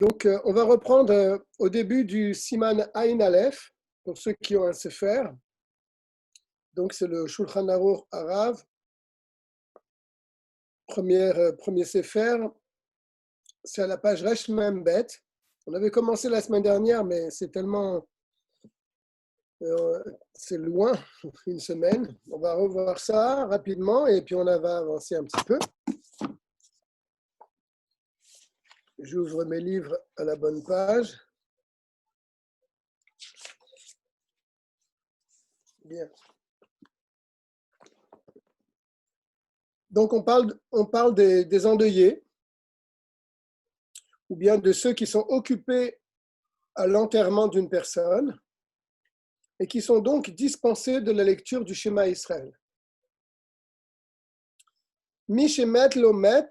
Donc, on va reprendre au début du Siman Ayin Aleph, pour ceux qui ont un Sefer. Donc, c'est le Shulchan Aruch Harav, premier Sefer. C'est à la page Resh Mem Bet. On avait commencé la semaine dernière, mais c'est tellement... c'est loin, une semaine. On va revoir ça rapidement et puis on va avancer un petit peu. J'ouvre mes livres à la bonne page. Bien. Donc, on parle des endeuillés, ou bien de ceux qui sont occupés à l'enterrement d'une personne et qui sont donc dispensés de la lecture du Shema Israël. Mi shemet lo met,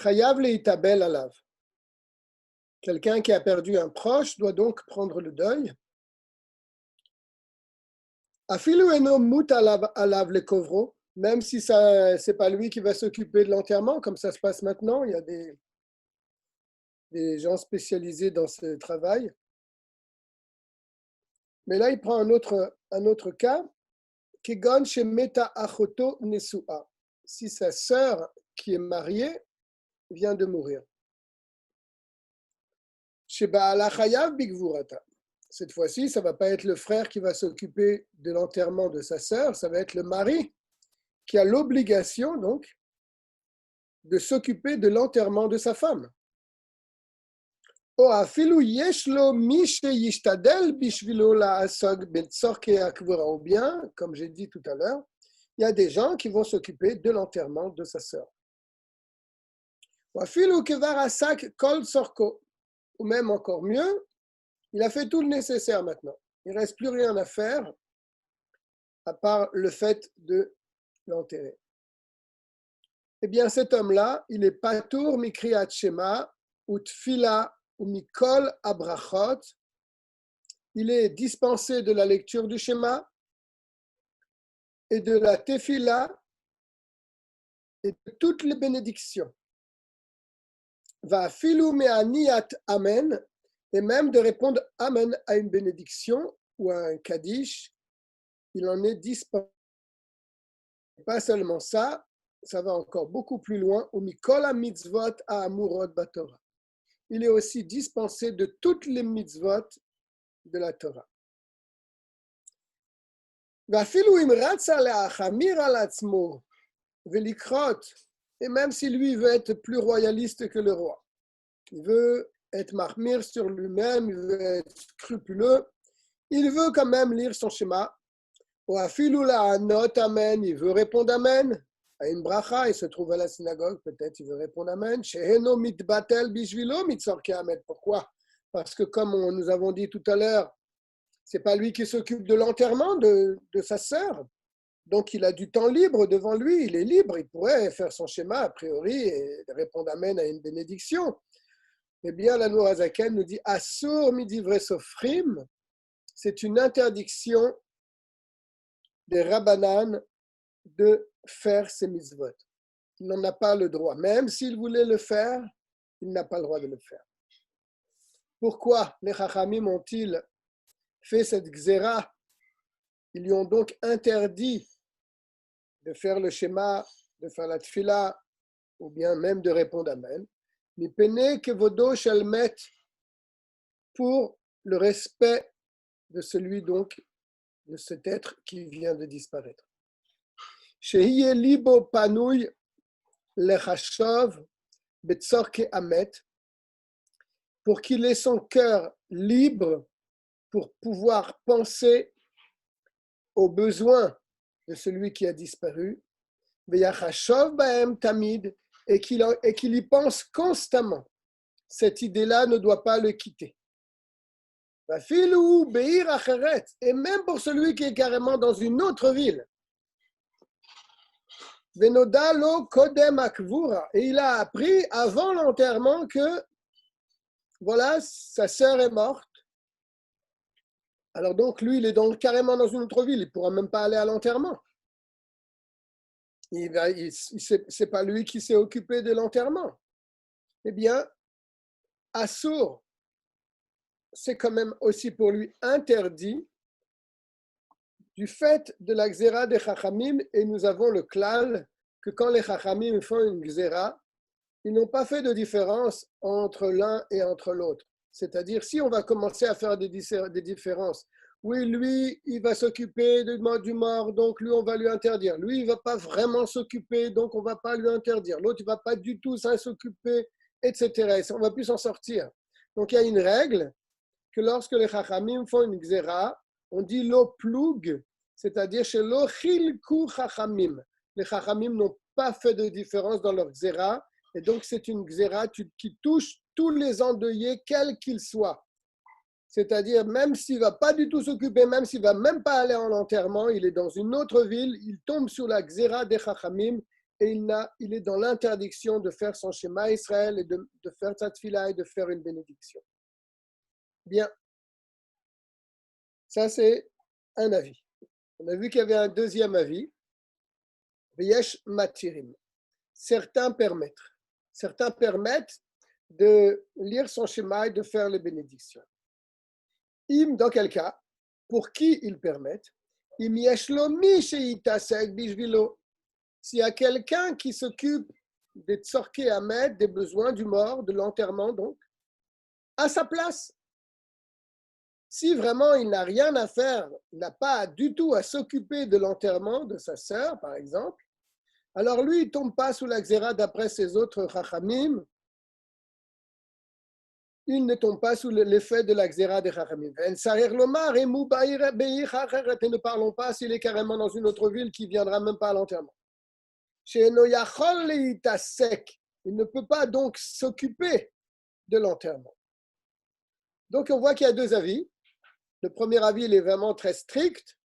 chayav leitabel alav. Quelqu'un qui a perdu un proche doit donc prendre le deuil. Afilu eno mut alav le kovro, même si c'est pas lui qui va s'occuper de l'enterrement, comme ça se passe maintenant, il y a des gens spécialisés dans ce travail. Mais là, il prend un autre cas, kegon shemeta achoto nesua. Si sa sœur qui est mariée vient de mourir. Sheba'ala chayav bigvurata. Cette fois-ci, ça ne va pas être le frère qui va s'occuper de l'enterrement de sa sœur, ça va être le mari qui a l'obligation donc de s'occuper de l'enterrement de sa femme. Ou bien, comme j'ai dit tout à l'heure, il y a des gens qui vont s'occuper de l'enterrement de sa sœur. Ou même encore mieux, il a fait tout le nécessaire maintenant. Il ne reste plus rien à faire à part le fait de l'enterrer. Eh bien, cet homme-là, il est patour mikriyat shema ou tfila ou mikol abrachot. Il est dispensé de la lecture du Shema et de la tefila et de toutes les bénédictions. Va filou me'aniyat amen, et même de répondre amen à une bénédiction ou à un kaddish, il en est dispensé. Pas seulement ça, ça va encore beaucoup plus loin. Ou mikol mitzvot ha'amurot batorah. Il est aussi dispensé de toutes les mitzvot de la Torah. ואפילו אם רצה להחמיר על עצמו ולקרות, et même si lui veut être plus royaliste que le roi, il veut être mahmir sur lui-même, il veut être scrupuleux, il veut quand même lire son schéma. Ou afilu la'anot amen, il veut répondre amen à une bracha, il se trouve à la synagogue, peut-être il veut répondre amen. Sheheno mitbatel bishvilo mitzorke amen. Pourquoi? Parce que comme nous avons dit tout à l'heure, c'est pas lui qui s'occupe de l'enterrement de sa sœur. Donc, il a du temps libre devant lui, il est libre, il pourrait faire son schéma a priori et répondre amen à une bénédiction. Eh bien, la Nour Hazaken nous dit Asur midivre sofrim, c'est une interdiction des Rabbanan de faire ces mitzvot. Il n'en a pas le droit. Même s'il voulait le faire, il n'a pas le droit de le faire. Pourquoi les Chachamim ont-ils fait cette gzera? Ils lui ont donc interdit de faire le schéma, de faire la tfila, ou bien même de répondre amen. Mi pene kevodo shalmet, pour le respect de celui donc, de cet être qui vient de disparaître. Shehiye libo panouy lechashov betzorke amet, pour qu'il ait son cœur libre pour pouvoir penser aux besoins de celui qui a disparu, tamid, et qu'il y pense constamment. Cette idée-là ne doit pas le quitter. Et même pour celui qui est carrément dans une autre ville. Et il a appris avant l'enterrement que voilà, sa sœur est morte. Alors donc, lui, il est carrément dans une autre ville. Il ne pourra même pas aller à l'enterrement. C'est pas lui qui s'est occupé de l'enterrement. Eh bien, assour, c'est quand même aussi pour lui interdit du fait de la xéra des chachamim, et nous avons le klal que quand les chachamim font une xéra, ils n'ont pas fait de différence entre l'un et entre l'autre. C'est-à-dire, si on va commencer à faire des différences, oui, lui, il va s'occuper du mort, donc lui, on va lui interdire. Lui, il ne va pas vraiment s'occuper, donc on ne va pas lui interdire. L'autre, il ne va pas du tout s'occuper, etc. On ne va plus s'en sortir. Donc, il y a une règle que lorsque les chachamim font une xéra, on dit lo ploug, c'est-à-dire chez lo chilku chachamim. Les chachamim n'ont pas fait de différence dans leur xéra, et donc c'est une xéra qui touche tous les endeuillés, quels qu'ils soient. C'est-à-dire, même s'il ne va pas du tout s'occuper, même s'il ne va même pas aller en enterrement, il est dans une autre ville, il tombe sur la xéra des chachamim, et il est dans l'interdiction de faire son schéma Israël et de faire sa tfila et de faire une bénédiction. Bien, ça c'est un avis. On a vu qu'il y avait un deuxième avis. V'yesh matirim. Certains permettent de lire son schéma et de faire les bénédictions. Im, dans quel cas, pour qui ils permettent, im yesh lo mi sheitasek bishvilo. S'il y a quelqu'un qui s'occupe des tzorkei hamet, des besoins du mort, de l'enterrement donc, à sa place. Si vraiment il n'a rien à faire, il n'a pas du tout à s'occuper de l'enterrement de sa sœur, par exemple, alors lui, il ne tombe pas sous la xéra d'après ses autres chachamim. Il ne tombe pas sous l'effet de la xéra des chachamim. Et ne parlons pas s'il est carrément dans une autre ville qui ne viendra même pas à l'enterrement. Il ne peut pas donc s'occuper de l'enterrement. Donc on voit qu'il y a deux avis. Le premier avis, il est vraiment très strict.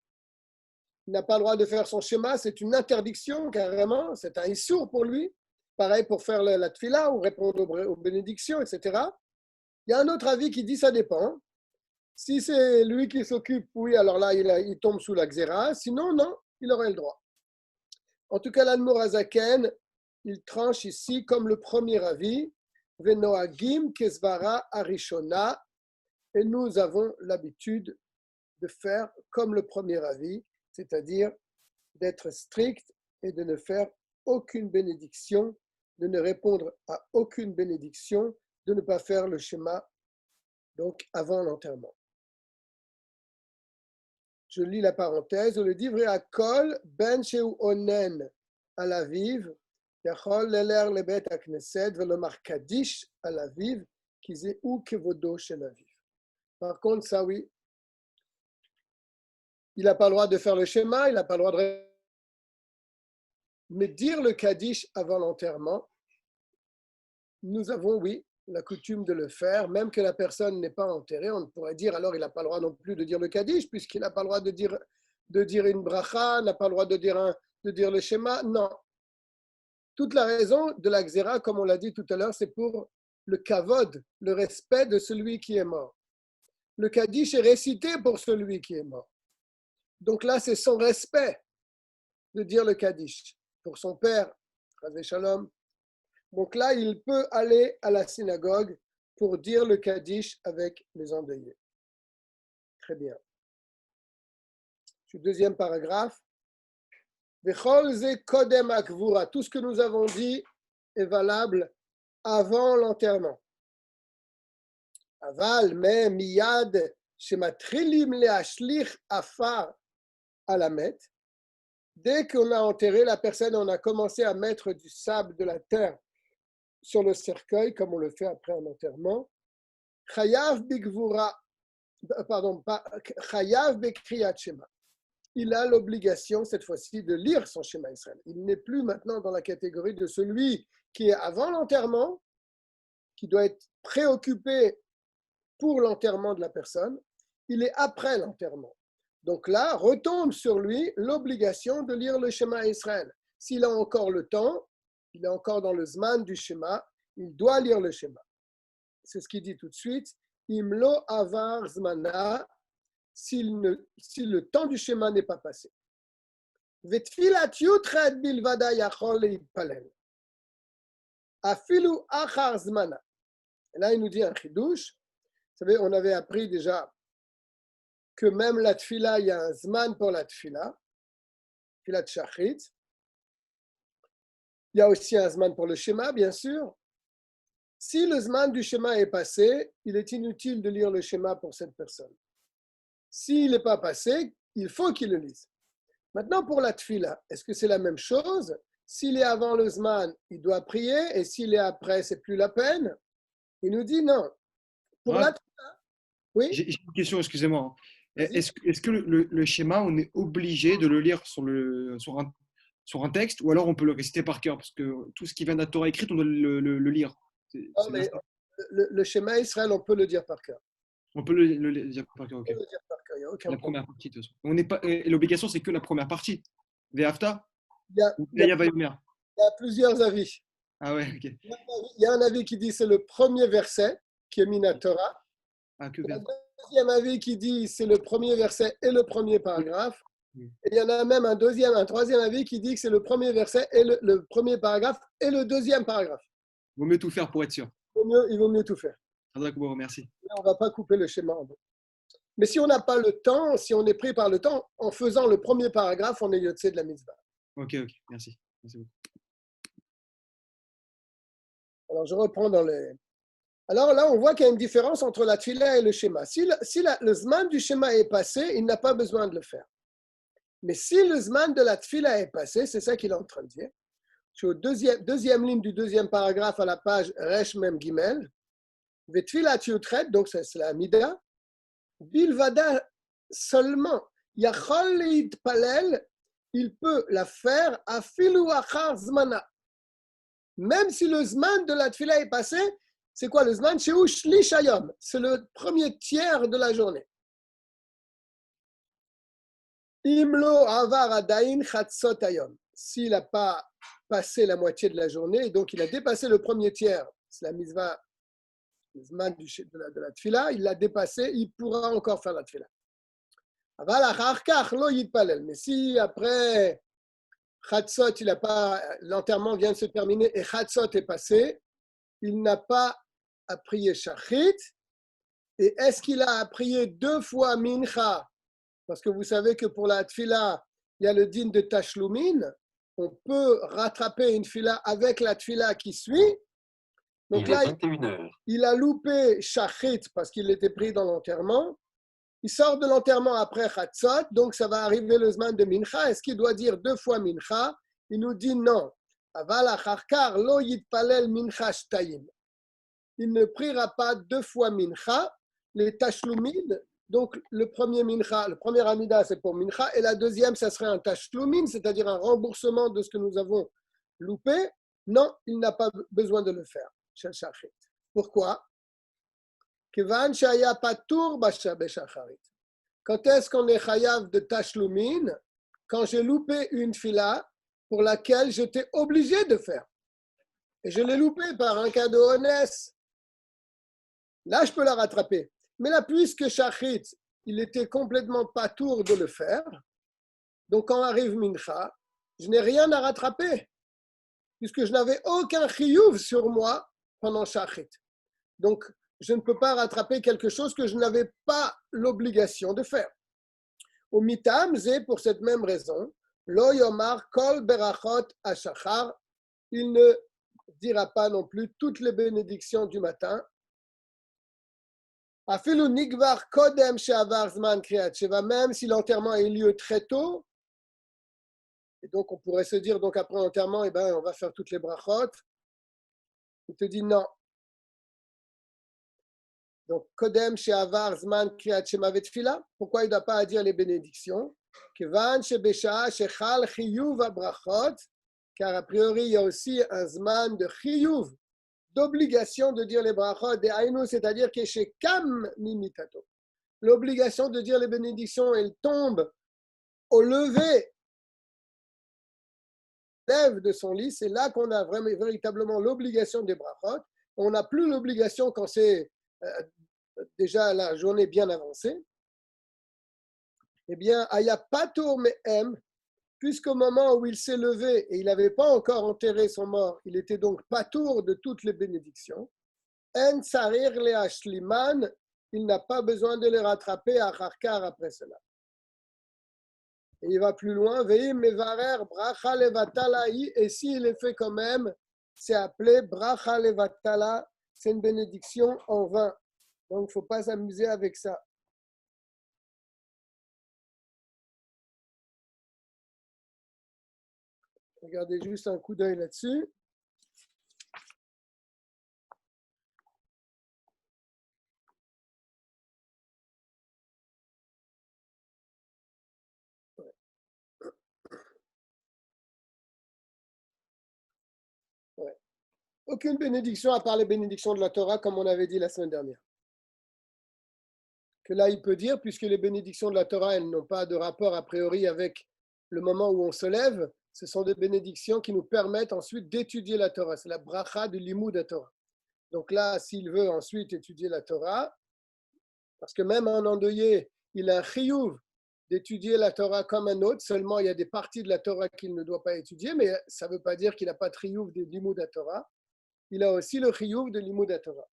Il n'a pas le droit de faire son schéma, c'est une interdiction carrément, c'est un issour pour lui. Pareil pour faire la tfila ou répondre aux bénédictions, etc. Il y a un autre avis qui dit ça dépend. Si c'est lui qui s'occupe, oui, alors là, il tombe sous la xéra. Sinon, non, il aurait le droit. En tout cas, l'Admor Hazaken, il tranche ici comme le premier avis. Venoagim kesvara arishona. Et nous avons l'habitude de faire comme le premier avis, c'est-à-dire d'être strict et de ne faire aucune bénédiction, de ne répondre à aucune bénédiction, de ne pas faire le schéma donc avant l'enterrement. Je lis la parenthèse. Le divrei hakol ben sheu onen al aviv yachol leler lebet hakneset velomar kadish al aviv ki zeu kevodo shel aviv. Par contre, ça oui, il n'a pas le droit de faire le schéma, il n'a pas le droit de... Mais dire le Kaddish avant l'enterrement, nous avons, oui, la coutume de le faire, même que la personne n'est pas enterrée. On pourrait dire, alors il n'a pas le droit non plus de dire le Kaddish, puisqu'il n'a pas le droit de dire une bracha, n'a pas le droit de dire le schéma. Non. Toute la raison de la xéra, comme on l'a dit tout à l'heure, c'est pour le kavod, le respect de celui qui est mort. Le Kaddish est récité pour celui qui est mort. Donc là, c'est son respect de dire le Kaddish pour son père, Chazé Shalom. Donc là, il peut aller à la synagogue pour dire le Kaddish avec les endeuillés. Très bien. Le deuxième paragraphe. Vechol ze kodem hakvura. Tout ce que nous avons dit est valable avant l'enterrement. Aval, mais miyad shematrilim leashlich afar alamet. Dès qu'on a enterré la personne, on a commencé à mettre du sable, de la terre sur le cercueil, comme on le fait après un enterrement. Chayav bigvura, pardon, pas Chayav bekriyat shema. Il a l'obligation, cette fois-ci, de lire son schéma Israël. Il n'est plus maintenant dans la catégorie de celui qui est avant l'enterrement, qui doit être préoccupé pour l'enterrement de la personne. Il est après l'enterrement. Donc là, retombe sur lui l'obligation de lire le schéma Israël. S'il a encore le temps, il est encore dans le zman du schéma, il doit lire le schéma. C'est ce qu'il dit tout de suite. Imlo avar zmana, si le temps du schéma n'est pas passé. Vetfilat yutred bilvada yachol leitpalel. Afilu achar zmana. Et là, il nous dit un chidouche. Vous savez, on avait appris déjà que même la tfila, il y a un zman pour la tfila de shachrit. Il y a aussi un zman pour le schéma, bien sûr. Si le zman du schéma est passé, il est inutile de lire le schéma pour cette personne. S'il n'est pas passé, il faut qu'il le lise. Maintenant, pour la tfila, est-ce que c'est la même chose? S'il est avant le zman, il doit prier, et s'il est après, c'est plus la peine. Il nous dit non. Pour la tfila, oui? J'ai une question, excusez-moi. Vas-y. Est-ce que le schéma, on est obligé de le lire sur un texte ou alors on peut le réciter par cœur? Parce que tout ce qui vient de la Torah écrite, on doit le lire. Non, mais le schéma Israël, on peut le dire par cœur. On peut le dire par cœur, On ok. peut le dire par cœur, il n'y a aucun La problème. première partie, de toute façon. On n'est pas, et l'obligation, c'est que la première partie. Ve'afta Il y a, ou il y a- Yaya Vayomer. il y a plusieurs avis. Ah ouais, ok. Il y a un avis qui dit c'est le premier verset qui est Minatora. Ah, que Il y a bien. un deuxième avis qui dit c'est le premier verset et le premier paragraphe. Et il y en a même un troisième avis qui dit que c'est le premier verset et le premier paragraphe et le deuxième paragraphe. Vaut mieux tout faire pour être sûr. Il vaut mieux tout faire. Merci. On ne va pas couper le schéma en deux. Mais si on n'a pas le temps, si on est pris par le temps, en faisant le premier paragraphe, on est yotse de la mitzvah. Ok, merci. Merci beaucoup. Alors je reprends dans les. Alors là, on voit qu'il y a une différence entre la tfila et le schéma. Si le zman du schéma est passé, il n'a pas besoin de le faire. Mais si le zman de la tfila est passé, c'est ça qu'il est en train de dire. Je suis au deuxième ligne du deuxième paragraphe à la page Resh Mem Gimel. Vetfila tiutret, donc c'est la mida. Bilvada seulement. Yachol leitpalel, il peut la faire afilu achar zmana. Même si le zman de la tfila est passé, c'est quoi le zman? Sheu shlish hayom. C'est le premier tiers de la journée. Imlo avar adain chatzot hayom. S'il n'a pas passé la moitié de la journée, donc il a dépassé le premier tiers, c'est la mitzvah, le zman de la tfila, il l'a dépassé, il pourra encore faire la tfila. Aval achar kach lo yitpalel. Mais si après chatzot, il a pas, l'enterrement vient de se terminer et chatzot est passé, il n'a pas à prier shachrit. Et est-ce qu'il a à prier 2 fois mincha? Parce que vous savez que pour la tfila, il y a le din de tashlumin. On peut rattraper une tfila avec la tfila qui suit. Donc là, il a loupé shachrit parce qu'il était pris dans l'enterrement. Il sort de l'enterrement après chatzot, donc ça va arriver le zman de mincha. Est-ce qu'il doit dire 2 fois mincha? Il nous dit non. Aval acharkar lo yitpalel mincha shtayim. Il ne priera pas 2 fois mincha. Les tashlumin, donc le premier mincha, le premier amida, c'est pour mincha, et la deuxième, ça serait un tashlumin, c'est-à-dire un remboursement de ce que nous avons loupé. Non, il n'a pas besoin de le faire. Pourquoi? Kevan shaya patour bashacharit. Quand est-ce qu'on est chayav de tashlumin? Quand j'ai loupé une fila pour laquelle j'étais obligé de faire. Et je l'ai loupé par un cadeau honnête. Là, je peux la rattraper. Mais là, puisque shachrit, il était complètement patour de le faire, donc quand arrive mincha, je n'ai rien à rattraper, puisque je n'avais aucun chiyuv sur moi pendant shachrit. Donc, je ne peux pas rattraper quelque chose que je n'avais pas l'obligation de faire. Au mitam, c'est pour cette même raison, lo yomar kol berachot ashachar, il ne dira pas non plus toutes les bénédictions du matin. Afilu nigvar kodem she'avar zman kriyat sheva, même si l'enterrement a eu lieu très tôt, et donc on pourrait se dire, donc après l'enterrement, eh ben, on va faire toutes les brachot. Il te dit non. Donc, Kodem she'avar zman kriyat shema vetfila. Pourquoi il ne doit pas dire les bénédictions? Kevan shebesha shechal chiyuv abrachot, car a priori, il y a aussi un zman de chiyuv, d'obligation de dire les brachot, des haïnou, c'est-à-dire que chez kam mimitato. L'obligation de dire les bénédictions, elle tombe au lever, lève de son lit. C'est là qu'on a vraiment, véritablement l'obligation des brachot. On n'a plus l'obligation quand c'est déjà la journée bien avancée. Eh bien, Aya Patour Mehem, puisqu'au moment où il s'est levé et il n'avait pas encore enterré son mort, il était donc patour de toutes les bénédictions. En sarir le ashliman, il n'a pas besoin de les rattraper à Kharkar après cela. Et il va plus loin, Veim mevarer bracha levatalahi, et s'il est fait quand même, c'est appelé bracha levatala, c'est une bénédiction en vain. Donc il ne faut pas s'amuser avec ça. Regardez juste un coup d'œil là-dessus. Ouais. Aucune bénédiction à part les bénédictions de la Torah, comme on avait dit la semaine dernière. Que là, il peut dire, puisque les bénédictions de la Torah, elles n'ont pas de rapport a priori avec le moment où on se lève, ce sont des bénédictions qui nous permettent ensuite d'étudier la Torah. C'est la bracha du limud à Torah. Donc là, s'il veut ensuite étudier la Torah, parce que même un endeuillé, il a un chiyuv d'étudier la Torah comme un autre, seulement il y a des parties de la Torah qu'il ne doit pas étudier, mais ça ne veut pas dire qu'il n'a pas de chiyuv de limud à Torah. Il a aussi le chiyuv de limud à Torah.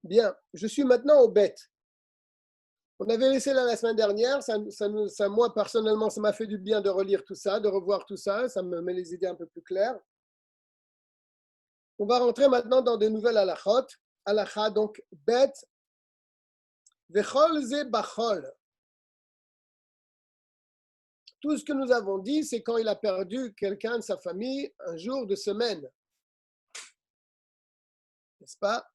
Bien, je suis maintenant au bet. On avait laissé là la semaine dernière, moi personnellement, ça m'a fait du bien de relire tout ça, de revoir tout ça, ça me met les idées un peu plus claires. On va rentrer maintenant dans de nouvelles halachot. Halacha, donc, bet, vechol ze bachol. Tout ce que nous avons dit, c'est quand il a perdu quelqu'un de sa famille un jour de semaine. N'est-ce pas?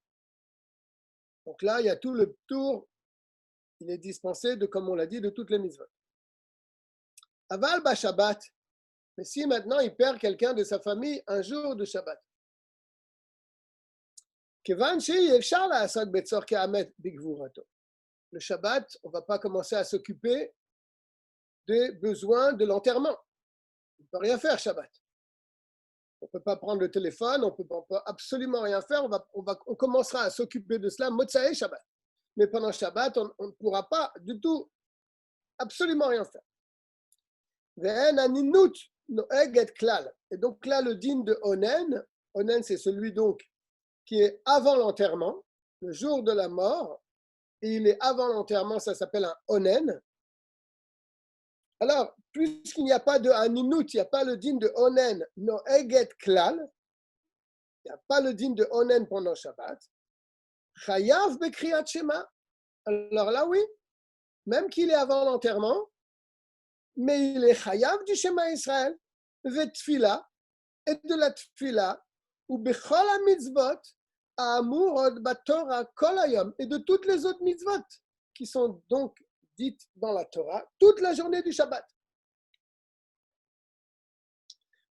Donc là, il y a tout le tour. Il est dispensé de, comme on l'a dit, de toutes les mitzvot. Aval ba Shabbat. Mais si maintenant il perd quelqu'un de sa famille un jour de Shabbat. Le Shabbat, on ne va pas commencer à s'occuper des besoins de l'enterrement. On ne peut rien faire Shabbat. On ne peut pas prendre le téléphone, on ne peut absolument rien faire. On commencera à s'occuper de cela Motsae Shabbat. Mais pendant Shabbat, on ne pourra pas du tout, absolument rien faire. Et donc là, le din de Onen, Onen c'est celui donc qui est avant l'enterrement, le jour de la mort, et il est avant l'enterrement, ça s'appelle un Onen. Alors, puisqu'il n'y a pas de Aninut, il n'y a pas le din de Onen, no Eget Klal, il n'y a pas le din de Onen pendant Shabbat, Chayav Bekriyat Shema. Alors là, oui, même qu'il est avant l'enterrement, mais il est Chayav du Shema Israël, Vetfila, et de la Tfila, ou Bechol HaMitzvot, Amurod Batorah Kol Hayom, et de toutes les autres mitzvot qui sont donc dites dans la Torah toute la journée du Shabbat.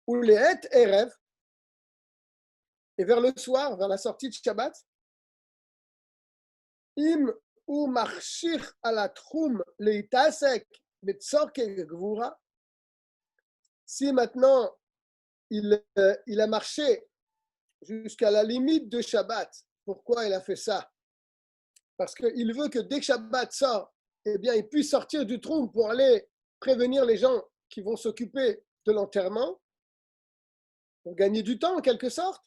Ou les Het Erev, et vers le soir, vers la sortie de Shabbat, Im ou Marshir ala Tchum Leitasek Betzorke Gvura, si maintenant il a marché jusqu'à la limite de Shabbat. Pourquoi il a fait ça? Parce qu'il veut que dès que Shabbat sort, eh bien, il puisse sortir du trou pour aller prévenir les gens qui vont s'occuper de l'enterrement, pour gagner du temps en quelque sorte.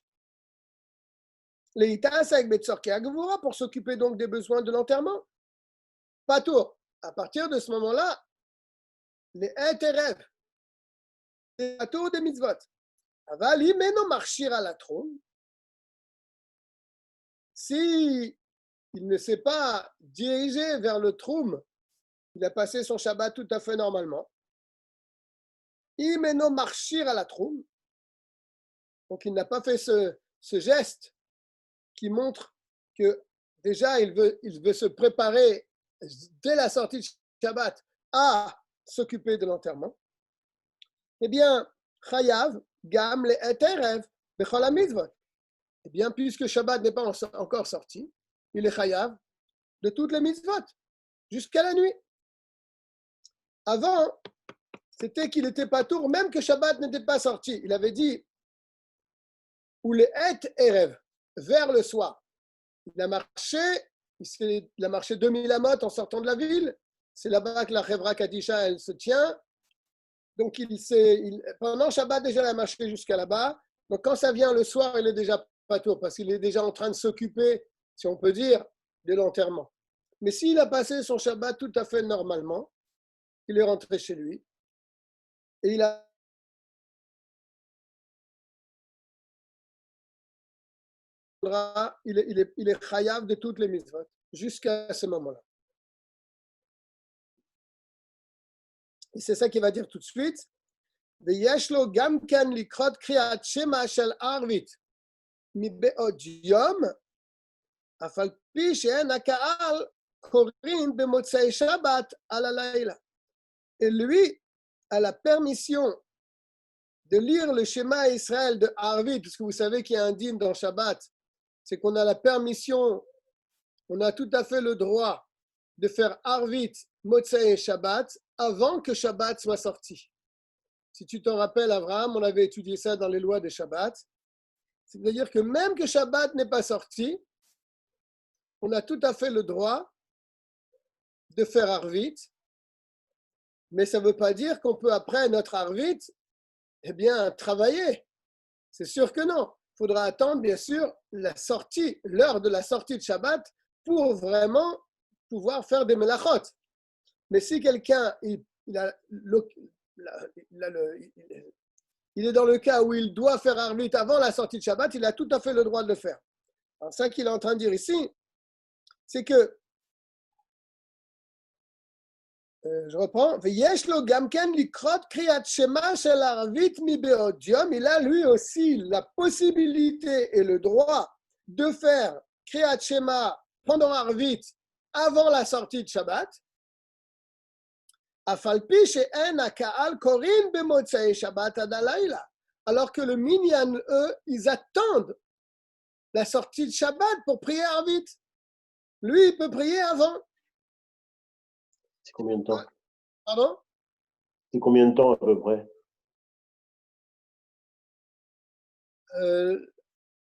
Les Itas avec Betzorke Agvura pour s'occuper donc des besoins de l'enterrement. Pas tout. À partir de ce moment-là, les Eterev, les Patour des mitzvot. Aval imeno marchir à la trône. Si il ne s'est pas dirigé vers le troum, il a passé son Shabbat tout à fait normalement. Imeno marchir à la troum. Donc il n'a pas fait ce geste qui montre que déjà il veut se préparer dès la sortie de Shabbat à s'occuper de l'enterrement. Eh bien, Chayav, Gam, le Eterev, Bechol HaMitzvot. Eh bien, puisque Shabbat n'est pas encore sorti, il est Chayav de toutes les mitzvot, jusqu'à la nuit. Avant, c'était qu'il était patour, même que Shabbat n'était pas sorti. Il avait dit, ou les Et Erev, vers le soir. Il a marché 2000 amot en sortant de la ville. C'est là-bas que la Chevra Kadisha, elle se tient. Donc, pendant Shabbat, déjà, il a marché jusqu'à là-bas. Donc, quand ça vient le soir, il est déjà patour parce qu'il est déjà en train de s'occuper, si on peut dire, de l'enterrement. Mais s'il a passé son Shabbat tout à fait normalement, il est rentré chez lui et il est chayav de toutes les mitzvot jusqu'à ce moment-là. Et c'est ça qu'il va dire tout de suite. ויש לו גם כן לקרות קריאת שמע של ערבית מבעוד יום, אף על פי שאין הקהל קוראים במוצאי שבת על הלילה. Et lui a la permission de lire le schéma Israël de Arvit, parce que vous savez qu'il y a un dîme dans Shabbat, c'est qu'on a la permission, on a tout à fait le droit de faire Arvit, Motsei et Shabbat avant que Shabbat soit sorti. Si tu t'en rappelles, Abraham, on avait étudié ça dans les lois de Shabbat. C'est-à-dire que même que Shabbat n'est pas sorti, on a tout à fait le droit de faire Arvit, mais ça ne veut pas dire qu'on peut, après notre Arvit, eh bien, travailler. C'est sûr que non. Il faudra attendre, bien sûr, la sortie, l'heure de la sortie de Shabbat pour vraiment pouvoir faire des melachot. Mais si quelqu'un il est dans le cas où il doit faire Arvit avant la sortie de Shabbat, il a tout à fait le droit de le faire. Alors ça qu'il est en train de dire ici, c'est que, je reprends, il a lui aussi la possibilité et le droit de faire Kriyat Shema pendant Arvit avant la sortie de Shabbat. Alors que le minyan, eux, ils attendent la sortie de Shabbat pour prier Arvit. Lui, il peut prier avant. C'est combien de temps? Pardon? C'est combien de temps à peu près?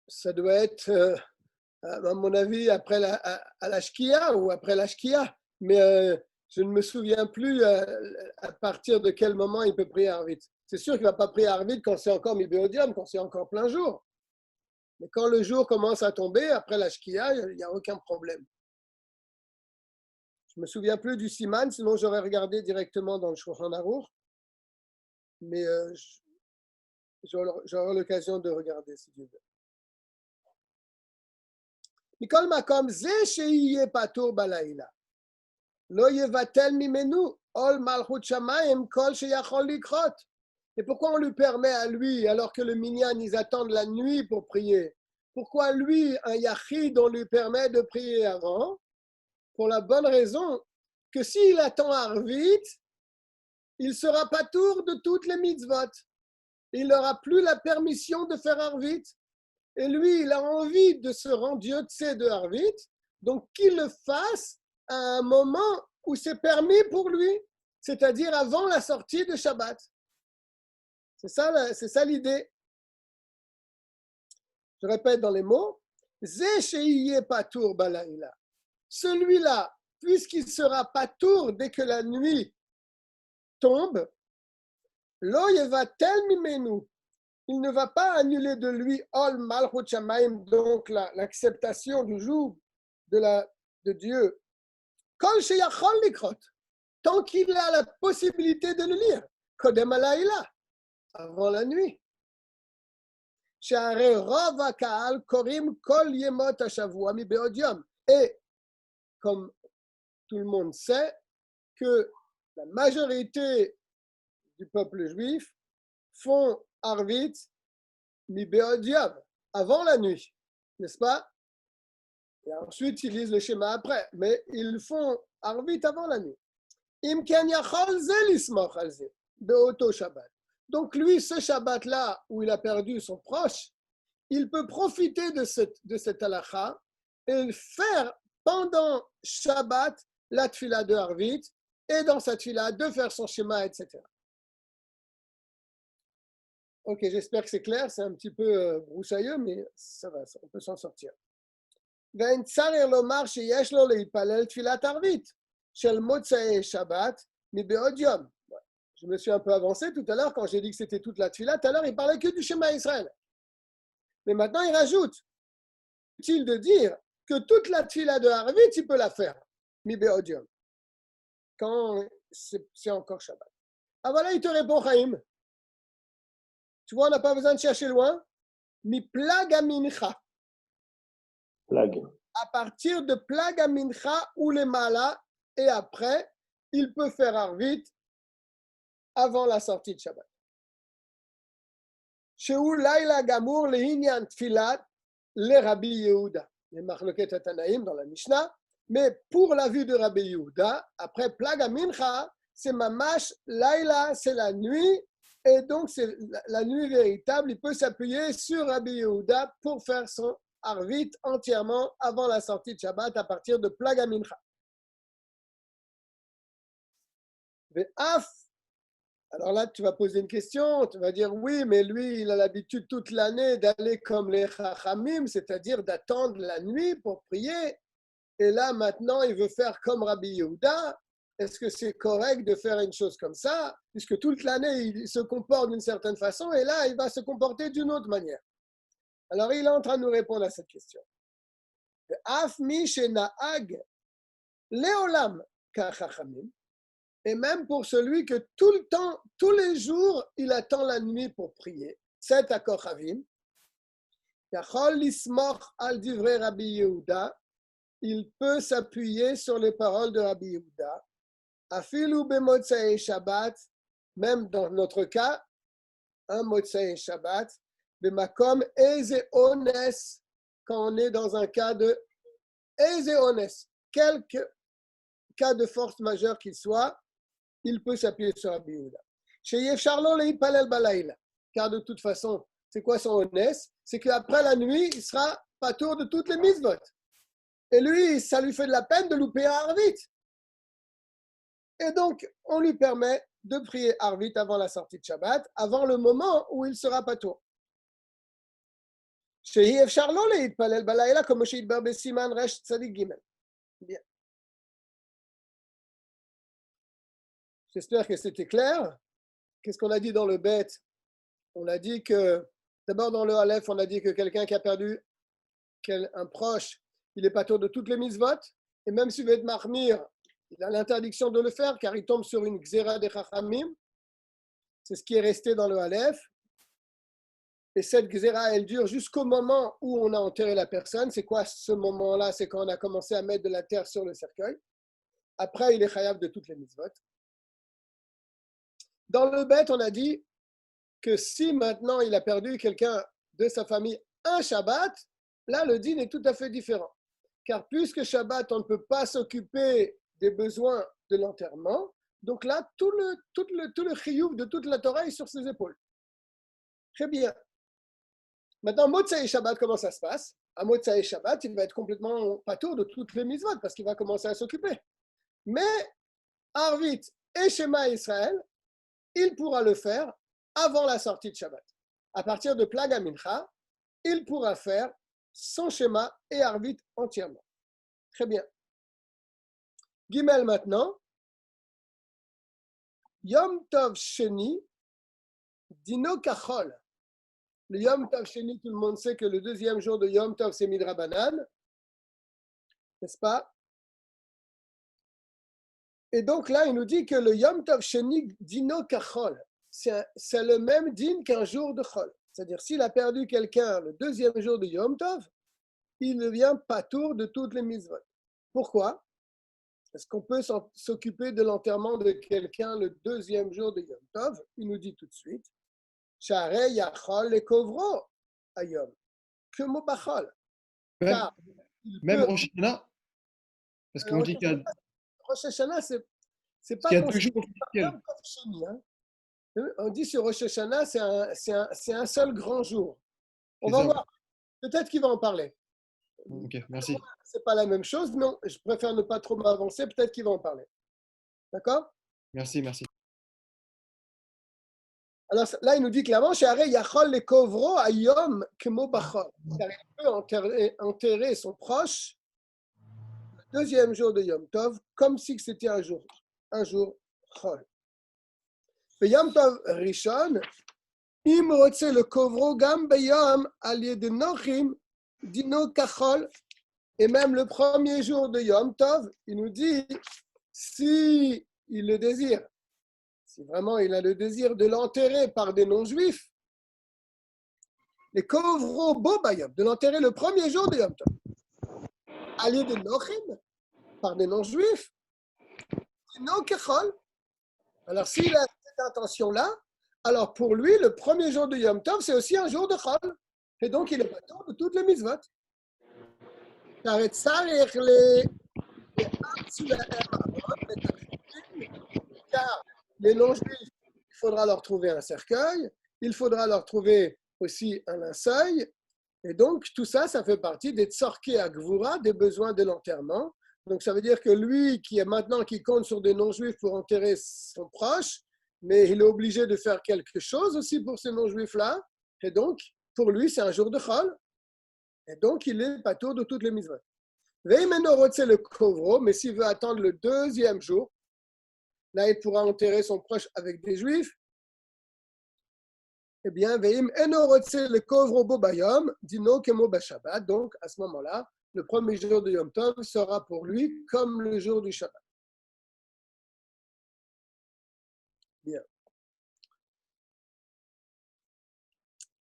Ça doit être, à mon avis, après à la Shkia ou après la Shkia. Mais je ne me souviens plus à partir de quel moment il peut prier Arvit. C'est sûr qu'il ne va pas prier Arvit quand c'est encore Mibéodium, quand c'est encore plein jour. Mais quand le jour commence à tomber, après la Shkia, il n'y a aucun problème. Je ne me souviens plus du Siman, sinon j'aurais regardé directement dans le Shulchan Aruch. Mais j'aurai l'occasion de regarder si Dieu veut. Mikol makom ze sheyeh patur balaila. Lo yevatel mimenu ol malchut shamayim kol sheyachol likrot. Et pourquoi on lui permet à lui, alors que le minyan, ils attendent la nuit pour prier? Pourquoi lui, un yachid, on lui permet de prier avant? Pour la bonne raison que s'il attend Arvit, il sera patour de toutes les mitzvot. Il n'aura plus la permission de faire Arvit. Et lui, il a envie de se rendre Yotse de Arvit, donc qu'il le fasse à un moment où c'est permis pour lui, c'est-à-dire avant la sortie de Shabbat. C'est ça l'idée. Je répète dans les mots. Ze sheyeh patur balaila. Celui-là, puisqu'il sera patour dès que la nuit tombe, lo yevatel mimenu. Il ne va pas annuler de lui ol malchut shamayim, donc l'acceptation du joug de Dieu. Kol sheyachol likrot, tant qu'il a la possibilité de le lire. Kodem halayla, avant la nuit. She'arei rov ha'ka'al korim kol yemot hashavua mibe'od yom. Et comme tout le monde sait que la majorité du peuple juif font Arvit mibe'od yom, avant la nuit, n'est-ce pas? Et ensuite, ils lisent le schéma après, mais ils font Arvit avant la nuit. Im ken yachol ze lismoch al ze, be'oto Shabbat. Donc lui, ce Shabbat-là, où il a perdu son proche, il peut profiter de cette halakha et faire pendant Shabbat la tfila de Arvit, et dans cette tfila de faire son schéma, etc. Ok, j'espère que c'est clair, c'est un petit peu broussailleux, mais ça va, on peut s'en sortir. ואין צריך לומר שיש לו להתפלל תפילת ערבית של מוצאי שבת מבעוד יום. Je me suis un peu avancé tout à l'heure quand j'ai dit que c'était toute la tfila. Tout à l'heure, il parlait que du schéma Israël. Mais maintenant, il rajoute inutile de dire que toute la tfila de Harvit, tu peux la faire, mi beodium, quand c'est encore Shabbat. Ah voilà, il te répond, Chaim. Tu vois, on n'a pas besoin de chercher loin. Mi plaga mincha. Blague. À partir de plaga mincha ou les malas, et après, il peut faire Harvit avant la sortie de Shabbat. Sheu laila gamour le hinyan tfilat le Rabbi Yehuda. Les marloquet Tanaïm dans la Mishnah. Mais pour la vue de Rabbi Yehuda, après plaga mincha, c'est mamash laila, c'est la nuit. Et donc, c'est la nuit véritable. Il peut s'appuyer sur Rabbi Yehuda pour faire son Harvit entièrement avant la sortie de Shabbat à partir de plaga mincha. Alors là, tu vas poser une question, tu vas dire oui, mais lui, il a l'habitude toute l'année d'aller comme les Chachamim, c'est-à-dire d'attendre la nuit pour prier. Et là, maintenant, il veut faire comme Rabbi Yehuda. Est-ce que c'est correct de faire une chose comme ça? Puisque toute l'année, il se comporte d'une certaine façon, et là, il va se comporter d'une autre manière. Alors, il est en train de nous répondre à cette question. Afmi shenaag leolam kachachamim. Et même pour celui que tout le temps, tous les jours, il attend la nuit pour prier. C'est à Kochavim. Yachol lismoch al divrei Rabbi Yehuda. Il peut s'appuyer sur les paroles de Rabbi Yehuda. Afilu bemotzei Shabbat, même dans notre cas, un motzei Shabbat, bemakom eze ones, quand on est dans un cas de eze ones, quelque cas de force majeure qu'il soit, il peut s'appuyer sur Rabbi Yehuda. Chez Yefsharlo le Yipalel Balayla, car de toute façon, c'est quoi son honnête? C'est qu'après la nuit, il sera patour de toutes les mitzvot. Et lui, ça lui fait de la peine de louper un Harvit. Et donc, on lui permet de prier Harvit avant la sortie de Shabbat, avant le moment où il sera patour. Chez Yefsharlo le Yipalel Balayla, comme chez Yitbar Besiman Resh Tzadik Gimel. Bien. J'espère que c'était clair. Qu'est-ce qu'on a dit dans le Bet? On a dit que, d'abord dans le Aleph, on a dit que quelqu'un qui a perdu un proche, il est patour de toutes les mitzvot. Et même s'il veut être marmir, il a l'interdiction de le faire car il tombe sur une xéra des chachamim. C'est ce qui est resté dans le Aleph. Et cette xéra, elle dure jusqu'au moment où on a enterré la personne. C'est quoi ce moment-là? C'est quand on a commencé à mettre de la terre sur le cercueil. Après, il est chayav de toutes les mitzvot. Dans le Bet, on a dit que si maintenant il a perdu quelqu'un de sa famille un Shabbat, là le din est tout à fait différent. Car puisque Shabbat, on ne peut pas s'occuper des besoins de l'enterrement, donc là, tout le chiyuv de toute la Torah est sur ses épaules. Très bien. Maintenant, Motzei Shabbat, comment ça se passe? À Motzei Shabbat, il va être complètement patour de toutes les mitzvot parce qu'il va commencer à s'occuper. Mais Harvit et Shema Israël, il pourra le faire avant la sortie de Shabbat. À partir de Plaga Mincha, il pourra faire son schéma et Harvit entièrement. Très bien. Gimel maintenant. Yom Tov Sheni, Dino Kachol. Le Yom Tov Sheni, tout le monde sait que le deuxième jour de Yom Tov, c'est Midrabanan. N'est-ce pas? Et donc là, il nous dit que le Yom Tov Sheni Dino Kachol, c'est le même din qu'un jour de Chol. C'est-à-dire, s'il a perdu quelqu'un le deuxième jour de Yom Tov, il devient patour de toutes les mitzvot. Pourquoi? Est-ce qu'on peut s'occuper de l'enterrement de quelqu'un le deuxième jour de Yom Tov? Il nous dit tout de suite, Sharei Yachol le Kovro Ayom, que Mobachol. Même Rosh Hashanah, parce qu'on dit qu'il y a Rosh Hashanah, c'est pas deux jours officiels. On dit sur Rosh Hashanah, c'est un seul grand jour. On C'est va ça. voir. Peut-être qu'il va en parler. Ok, merci. C'est pas la même chose, mais je préfère ne pas trop m'avancer. Peut-être qu'il va en parler. D'accord? Merci, merci. Alors là, il nous dit clairement, Sharei Yachol le Kovro Ayom Kemo Bachol. Car il peut enterrer son proche le deuxième jour de Yom Tov, comme si c'était un jour Chol. Le Yom Tov Rishon, im rotze le Kovro gam beyom al yed nochim Dino Kachol, et même le premier jour de Yom Tov, il nous dit, si il le désire, si vraiment il a le désir de l'enterrer par des non-juifs, les Kovro Bobayom, de l'enterrer le premier jour de Yom Tov, aller de Nochim, par des non-juifs, Dino Kachol. Alors s'il a cette intention-là, alors pour lui, le premier jour de Yom Tov, c'est aussi un jour de Chol. Et donc, il est patron de toutes les mitzvot. Car les non-juifs, il faudra leur trouver un cercueil, il faudra leur trouver aussi un linceul. Et donc, tout ça, ça fait partie des tzorkei agvura, des besoins de l'enterrement. Donc, ça veut dire que lui, qui est maintenant, qui compte sur des non-juifs pour enterrer son proche, mais il est obligé de faire quelque chose aussi pour ces non-juifs-là. Et donc, pour lui, c'est un jour de Chol. Et donc, il est patour de toutes les mitzvot. Le kovro, mais s'il veut attendre le deuxième jour, là, il pourra enterrer son proche avec des juifs. Eh bien, veim enorotse le kovro bobayom, dino kemo bashabbat. Donc, à ce moment-là, le premier jour de Yom Tov sera pour lui comme le jour du Shabbat. Bien.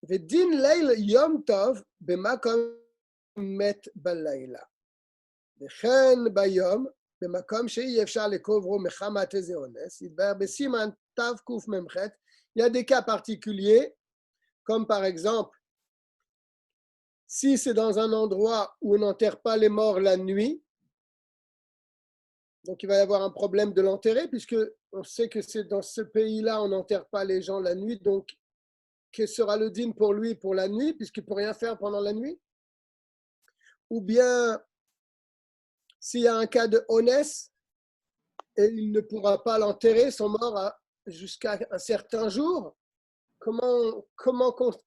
Vedin leil Yom Tov bemakom met balayla. וכן ביום, במקום שאי אפשר לקוברו מחמת איזה אונס, יתבהר בסימן תקמ"ח, il y a des cas particuliers, comme par exemple, si c'est dans un endroit où on n'enterre pas les morts la nuit, donc il va y avoir un problème de l'enterrer, puisque on sait que c'est dans ce pays-là, on n'enterre pas les gens la nuit, donc que sera le dîme pour lui pour la nuit, puisqu'il ne peut rien faire pendant la nuit? Ou bien, s'il y a un cas de honest et il ne pourra pas l'enterrer, son mort jusqu'à un certain jour, comment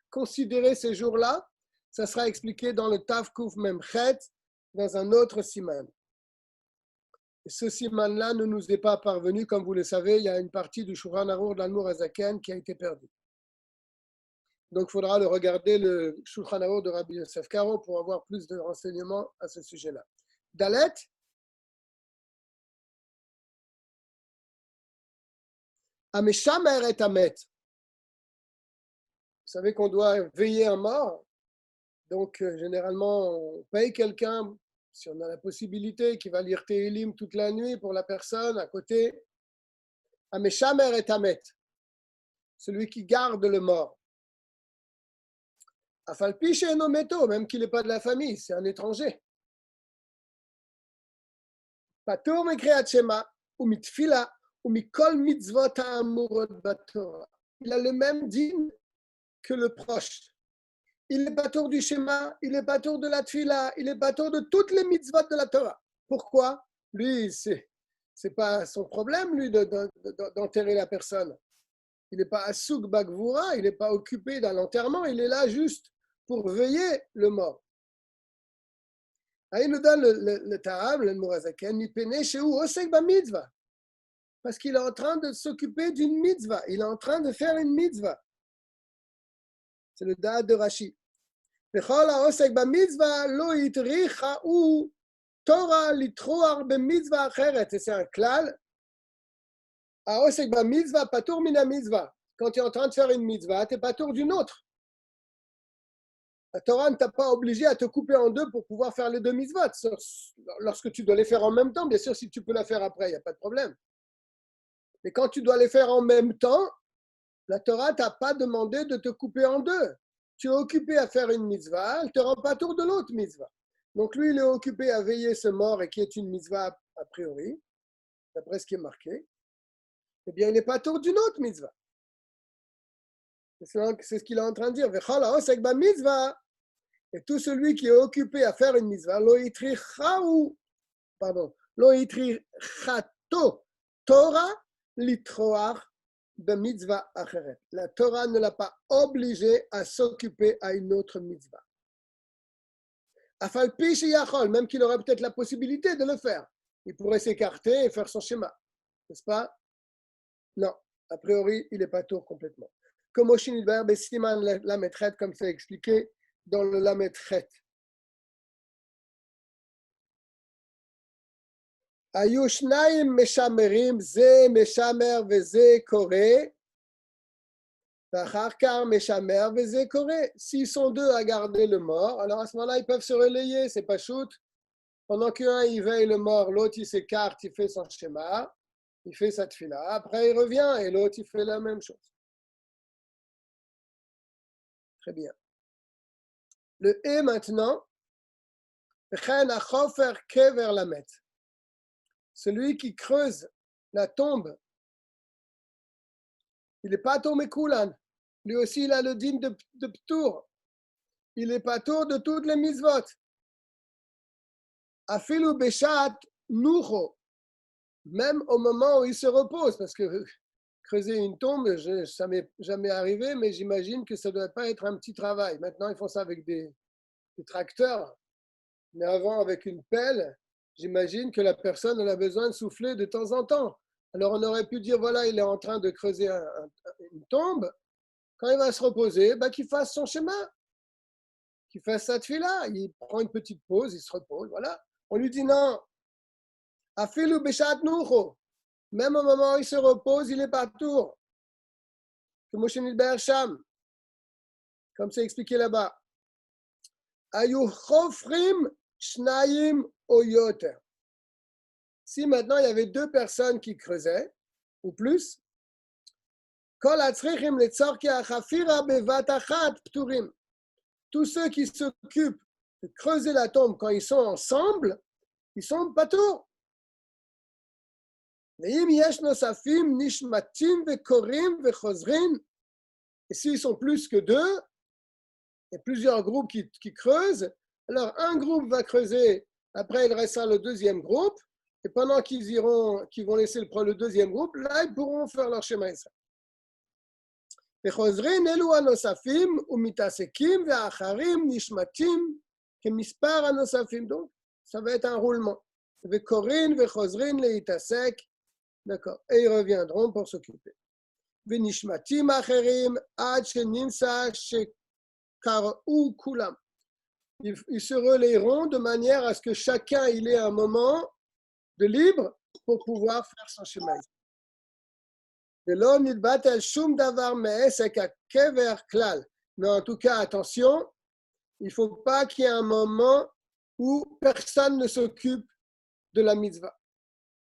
considérer ces jours-là? Ça sera expliqué dans le Tavkuf Memchet, dans un autre siman. Et ce siman-là ne nous est pas parvenu, comme vous le savez, il y a une partie du Shulchan Aruch d'Admor Hazaken qui a été perdue. Donc, il faudra le regarder, le Shulchan Aruch de Rabbi Yosef Karo, pour avoir plus de renseignements à ce sujet-là. Dalet, Ameshamer et Amet. Vous savez qu'on doit veiller un mort. Donc, généralement, on paye quelqu'un, si on a la possibilité, qui va lire Tehilim toute la nuit pour la personne à côté. Ameshamer et Amet. Celui qui garde le mort. Afalpi she'eno meto, même qu'il n'est pas de la famille, c'est un étranger. Patur mikreat shema, ou mitfila, ou mikol mitzvot ha'amurot batorah. Il a le même dîme que le proche. Il est patour du schéma, il est patour de la tfila, il est patour de toutes les mitzvot de la Torah. Pourquoi? Lui, c'est pas son problème, lui, d'enterrer la personne. Il n'est pas assouk bagvura, il n'est pas occupé dans l'enterrement, il est là juste pour veiller le mort. Il nous donne le Taham, le Mourazaken, Nipene Shehu Osek ba mitzvah. Parce qu'il est en train de s'occuper d'une mitzvah, il est en train de faire une mitzvah. C'est le Da'at de Rashi. וכל העוסק במצווה לא יטריחה הוא תורה לטרוח במצווה אחרת. C'est un klal. העוסק במצווה פטור מן המצווה. Quand tu es en train de faire une mitzvah, tu es patour d'une autre. La Torah ne t'a pas obligé à te couper en deux pour pouvoir faire les deux mitzvot. Lorsque tu dois les faire en même temps, bien sûr, si tu peux la faire après, il n'y a pas de problème. Mais quand tu dois les faire en même temps, la Torah ne t'a pas demandé de te couper en deux. Tu es occupé à faire une mitzvah, elle ne te rend pas tour de l'autre mitzvah. Donc lui, il est occupé à veiller ce mort et qui est une mitzvah a priori, d'après ce qui est marqué. Eh bien, il n'est pas tour d'une autre mitzvah. C'est ce qu'il est en train de dire. Et tout celui qui est occupé à faire une mitzvah, lo yitrichato Torah litroach. La Torah ne l'a pas obligé à s'occuper à une autre mitzvah. Même qu'il aurait peut-être la possibilité de le faire. Il pourrait s'écarter et faire son schéma. N'est-ce pas? Non. A priori, il n'est pas tour complètement. Comme Oshin Idbar, Bessiman la Metret, comme c'est expliqué dans le Lametret. היו שניים משמרים, זה משמר וזה קורא, ואחר כך משמר וזה קורא. S'ils sont deux à garder le mort, alors à ce moment-là, ils peuvent se relayer, c'est pas shoot. Pendant qu'un, il veille le mort, l'autre, il s'écarte, il fait son schéma, il fait sa tfila. Après, il revient et l'autre, il fait la même chose. Très bien. Le « et » maintenant, celui qui creuse la tombe, il n'est pas tombé koulan. Lui aussi, il a le din de ptour. Il n'est pas tour de toutes les mitzvot. Afilu beshat nucho. Même au moment où il se repose, parce que creuser une tombe, ça m'est jamais arrivé, mais j'imagine que ça ne doit pas être un petit travail. Maintenant, ils font ça avec des tracteurs, mais avant, avec une pelle, j'imagine que la personne a besoin de souffler de temps en temps. Alors, on aurait pu dire, voilà, il est en train de creuser une tombe. Quand il va se reposer, qu'il fasse son schéma, qu'il fasse sa tfila. Il prend une petite pause, il se repose, voilà. On lui dit non. Afilu beshat nucho. Même au moment où il se repose, il est partout. Comme c'est expliqué là-bas. Ayu chofrim shnayim oyoter. Si maintenant il y avait deux personnes qui creusaient, ou plus, kol atzrichim letzorki achafira bevat achat pturim. Tous ceux qui s'occupent de creuser la tombe quand ils sont ensemble, ils sont patour. Et s'ils sont plus que deux, et plusieurs groupes qui creusent, alors un groupe va creuser, après il restera le deuxième groupe, et pendant qu'ils vont laisser le deuxième groupe, là ils pourront faire leur schéma Israël. וחוזרים אלו הנוספים ומתעסקים והאחרים נשמטים כמספר הנוספים. Donc, ça va être un roulement. וקוראים וחוזרים להתעסק, d'accord, et ils reviendront pour s'occuper. ונשמטים אחרים עד שנמצא שקראו כולם. Ils se relayeront de manière à ce que chacun il ait un moment de libre pour pouvoir faire son schéma. Mais en tout cas, attention, il ne faut pas qu'il y ait un moment où personne ne s'occupe de la mitzvah.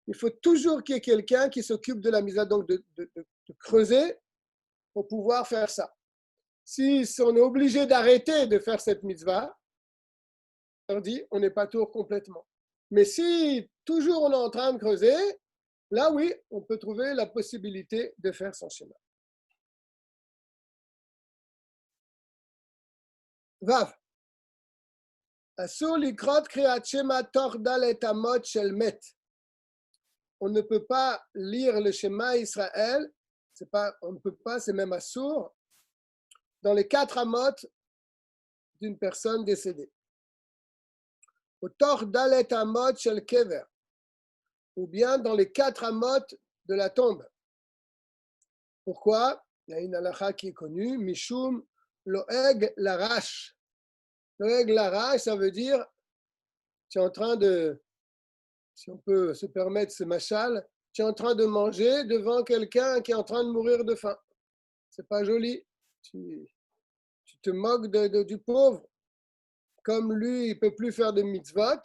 Il faut toujours qu'il y ait quelqu'un qui s'occupe de la mitzvah, donc de creuser pour pouvoir faire ça. Si on est obligé d'arrêter de faire cette mitzvah, on dit on n'est pas tour complètement. Mais si toujours on est en train de creuser, là, oui, on peut trouver la possibilité de faire son schéma. Vav. Asur likrot kriyat shema tor dalet amot shel met. On ne peut pas lire le schéma Israël, on ne peut pas, c'est même assour, dans les 4 amot d'une personne décédée. Au tor dalet amot shel kever, ou bien dans les 4 amot de la tombe. Pourquoi? Il y a une halakha qui est connue, Mishum loeg larash. Loeg larash, ça veut dire, tu es en train de, si on peut se permettre ce machal, tu es en train de manger devant quelqu'un qui est en train de mourir de faim. C'est pas joli. Tu te moques du pauvre. Comme lui, il ne peut plus faire de mitzvot,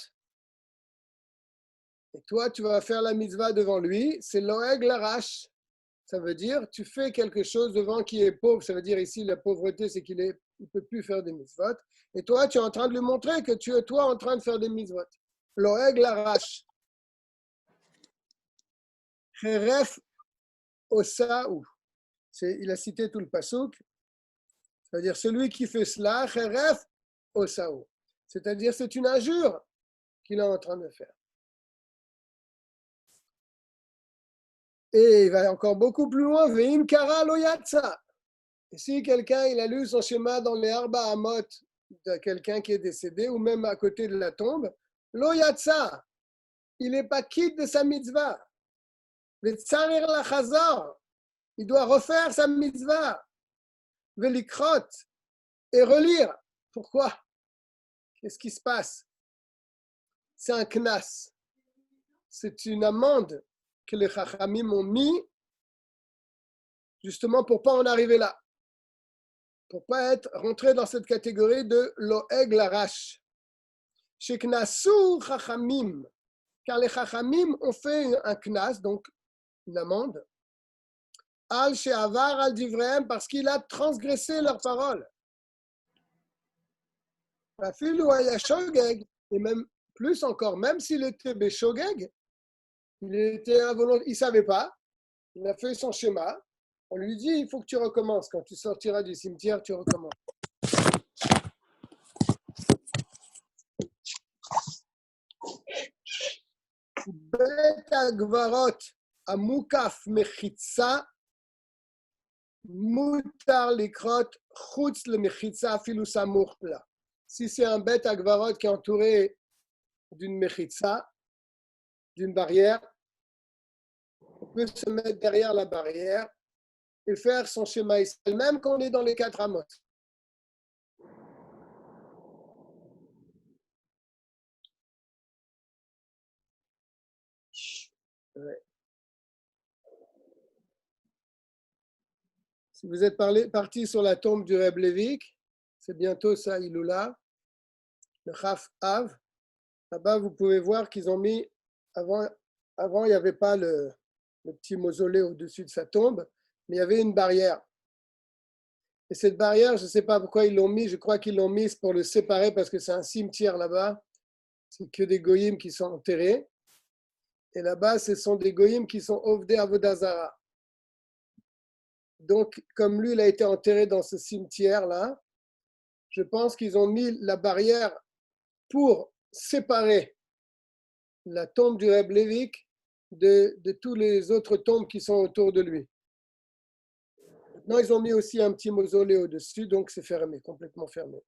et toi, tu vas faire la mitzvah devant lui, c'est loeg larash. Ça veut dire, tu fais quelque chose devant qui est pauvre. Ça veut dire ici, la pauvreté, c'est qu'il ne peut plus faire des mitzvot. Et toi, tu es en train de lui montrer que tu es toi en train de faire des mitzvot. Loeg larash. Cheref osaou. Il a cité tout le pasouk. Ça veut dire celui qui fait cela, cheref osaou. C'est-à-dire, c'est une injure qu'il est en train de faire. Et il va encore beaucoup plus loin. Veim kara lo yatsa. Et si quelqu'un il a lu son schéma dans les Arba Amot de quelqu'un qui est décédé, ou même à côté de la tombe, lo yatsa, il n'est pas quitte de sa mitzvah. Le tsarir la chazar, il doit refaire sa mitzvah. Velikrot, et relire. Pourquoi? Qu'est-ce qui se passe? C'est un knas. c'est une amende que les Chachamim ont mis justement pour ne pas en arriver là, pour ne pas être rentré dans cette catégorie de Loeg Larash. Sheknasu Chachamim, car les Chachamim ont fait un knas, donc une amende, Al She'avar Al Divrehem, parce qu'il a transgressé leurs paroles. Et même plus encore, même s'il était Beshogeg, il ne savait pas, il a fait son schéma, on lui dit il faut que tu recommences, quand tu sortiras du cimetière, tu recommences. Bet Agvarot Amukaf Mechitsa Mutar Likrot Chutz le Mechitsa Afilu Samour Pla. Si c'est un Bet Agvarot qui est entouré d'une Mechitsa, d'une barrière, on peut se mettre derrière la barrière et faire son schéma Israël, même quand on est dans les 4 amot. Ouais. Si vous êtes parti sur la tombe du Reb Levik, c'est bientôt ça, Iloula, le Chaf Av. Là-bas, vous pouvez voir qu'ils ont mis, avant il n'y avait pas le petit mausolée au-dessus de sa tombe, mais il y avait une barrière. Et cette barrière, je ne sais pas pourquoi ils l'ont mis, je crois qu'ils l'ont mise pour le séparer parce que c'est un cimetière là-bas. C'est que des goyim qui sont enterrés. Et là-bas, ce sont des goyim qui sont ovdé avodazara. Donc, comme lui, il a été enterré dans ce cimetière-là, je pense qu'ils ont mis la barrière pour séparer la tombe du Reb Levik de tous les autres tombes qui sont autour de lui. Maintenant, ils ont mis aussi un petit mausolée au-dessus, donc c'est fermé, complètement fermé.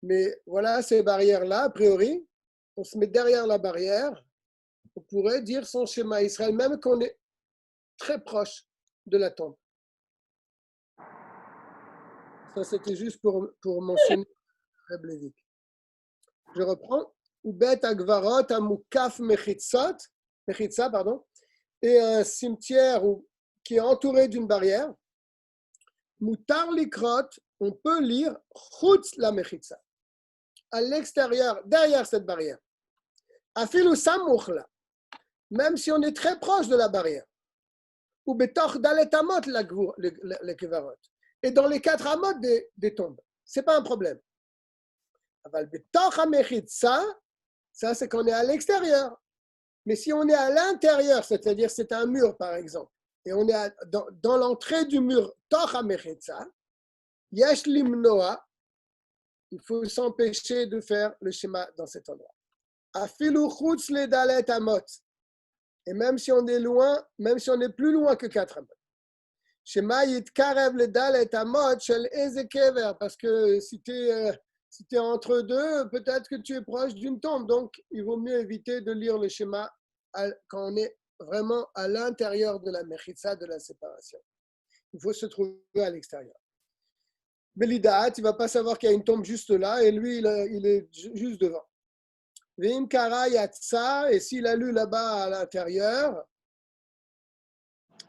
Mais voilà, ces barrières-là, a priori, on se met derrière la barrière, on pourrait dire son schéma Israël, même qu'on est très proche de la tombe. Ça, c'était juste pour mentionner Reb Levik. Je reprends. Ubet Agvarot Amukaf Mechitsa, et un cimetière qui est entouré d'une barrière. Mutar Likrot, on peut lire Chutz la Mechitsa, à l'extérieur, derrière cette barrière. Afilu Samuchla, même si on est très proche de la barrière. Ou Betoch Dalet Amot le Kevarot. Et dans les 4 amot des tombes. Ce n'est pas un problème. Aval Betoch HaMechitsa, ça c'est qu'on est à l'extérieur. Mais si on est à l'intérieur, c'est-à-dire c'est un mur par exemple, et on est dans l'entrée du mur Toch HaMechitsa, Yesh Limnoa, il faut s'empêcher de faire le schéma dans cet endroit. Afilu Chutz le Dalet Amot. Et même si on est loin, même si on est plus loin que 4 amot. Shema Yitkarev le Dalet Amot shel Eze Kever, parce que si tu es entre deux, peut-être que tu es proche d'une tombe. Donc, il vaut mieux éviter de lire le schéma quand on est vraiment à l'intérieur de la mechitsa, de la séparation. Il faut se trouver à l'extérieur. Belidaat, il ne va pas savoir qu'il y a une tombe juste là, et lui, il est juste devant. Veim Kara Yatsa, et s'il a lu là-bas à l'intérieur,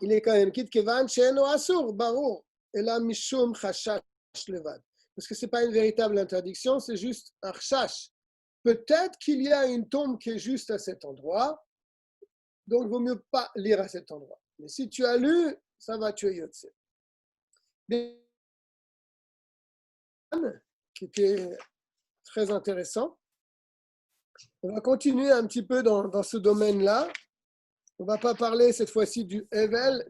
il est quand même quitte Kevan Sheno Asur, Barour, et là, Mishum Chashash Levad. Parce que ce n'est pas une véritable interdiction, c'est juste un chash. Peut-être qu'il y a une tombe qui est juste à cet endroit, donc il vaut mieux pas lire à cet endroit. Mais si tu as lu, ça va, tu es Yotse. Qui était très intéressant. On va continuer un petit peu dans ce domaine-là. On ne va pas parler cette fois-ci du Evel,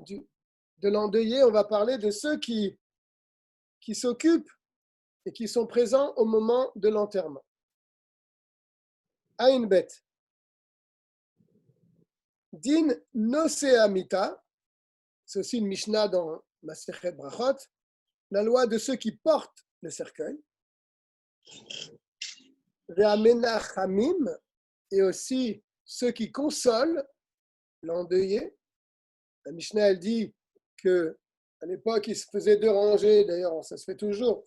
de l'endeuillé, on va parler de ceux qui s'occupent et qui sont présents au moment de l'enterrement. Aïn Bet. Din Noseamita, c'est aussi une Mishnah dans Masechet Brachot, la loi de ceux qui portent le cercueil. Ve'amenachamim, et aussi ceux qui consolent l'endeuillé. La Mishnah, elle dit qu'à l'époque, il se faisait 2 rangées, d'ailleurs, ça se fait toujours,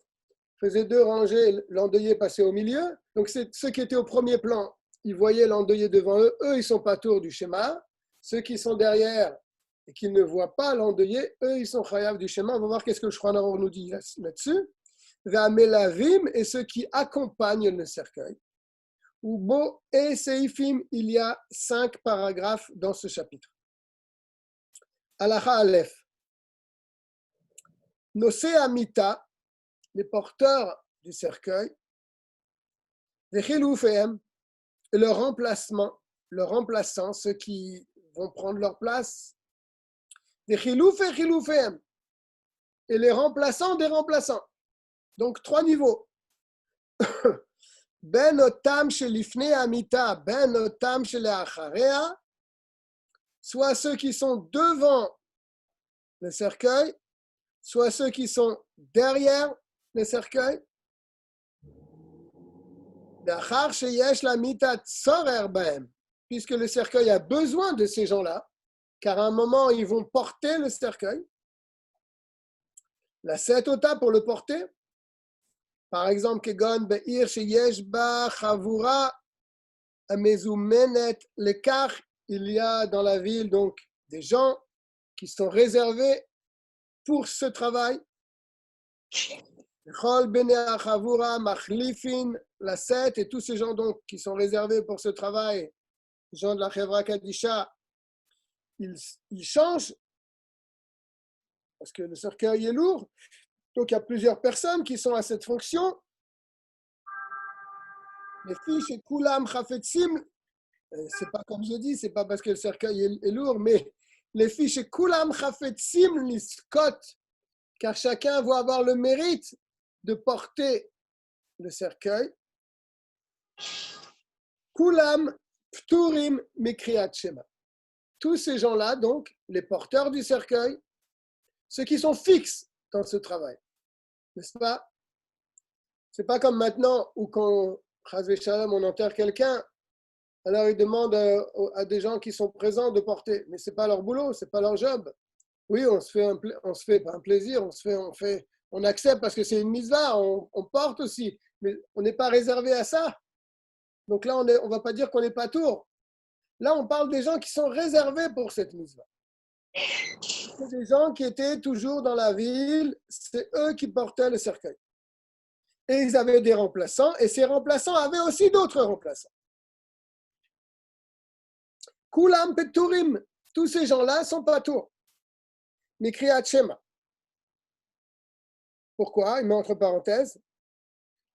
faisait 2 rangées, l'endeuillé passait au milieu. Donc, c'est ceux qui étaient au premier plan, ils voyaient l'endeuillé devant eux, eux, ils sont pas tour du schéma. Ceux qui sont derrière et qui ne voient pas l'endeuillé, eux, ils sont chayav du schéma. On va voir qu'est-ce que le Shulchan Aruch nous dit là-dessus. Ve'amelavim, et ceux qui accompagnent le cercueil. Ubo et Seifim, il y a 5 paragraphes dans ce chapitre. Halacha Aleph. Nosé Amita, les porteurs du cercueil, Vechiloufehem, et leur remplaçant, ceux qui vont prendre leur place, Vechilouf et Chiloufehem, et les remplaçants des remplaçants. Donc 3 niveaux. Ben otam shelifnei amita, ben otam sheleacharea, soit ceux qui sont devant le cercueil, soit ceux qui sont derrière le cercueil. D'achar sheyesh la mita tzorer bahem, puisque le cercueil a besoin de ces gens-là, car à un moment ils vont porter le cercueil. La setota pour le porter. Par exemple, Kegon Be'ir sheyesh ba chavura amezumenet lekach, il y a dans la ville donc des gens qui sont réservés pour ce travail. Chol bene achavura machlifin la set, et tous ces gens donc qui sont réservés pour ce travail, les gens de la Chevra Kadisha, ils changent parce que le cercueil est lourd. Donc, il y a plusieurs personnes qui sont à cette fonction. Les fiches et Kulam Chafetzim, c'est pas comme je dis, c'est pas parce que le cercueil est lourd, mais les fiches et Kulam Chafetzim Liskot, car chacun va avoir le mérite de porter le cercueil. Kulam Pturim Mikriat Shema. Tous ces gens-là, donc, les porteurs du cercueil, ceux qui sont fixes dans ce travail. N'est-ce pas? C'est pas comme maintenant où quand on enterre quelqu'un, alors ils demandent à des gens qui sont présents de porter. Mais c'est pas leur boulot, c'est pas leur job. Oui, on se fait pas un plaisir, on accepte parce que c'est une mitzvah, on porte aussi, mais on n'est pas réservé à ça. Donc là, on va pas dire qu'on n'est pas tour. Là, on parle des gens qui sont réservés pour cette mitzvah. C'est des gens qui étaient toujours dans la ville, c'est eux qui portaient le cercueil. Et ils avaient des remplaçants, et ces remplaçants avaient aussi d'autres remplaçants. Kulam Peturim, tous ces gens-là sont pas tours. Mikriat Shema. Pourquoi? Il met entre parenthèses.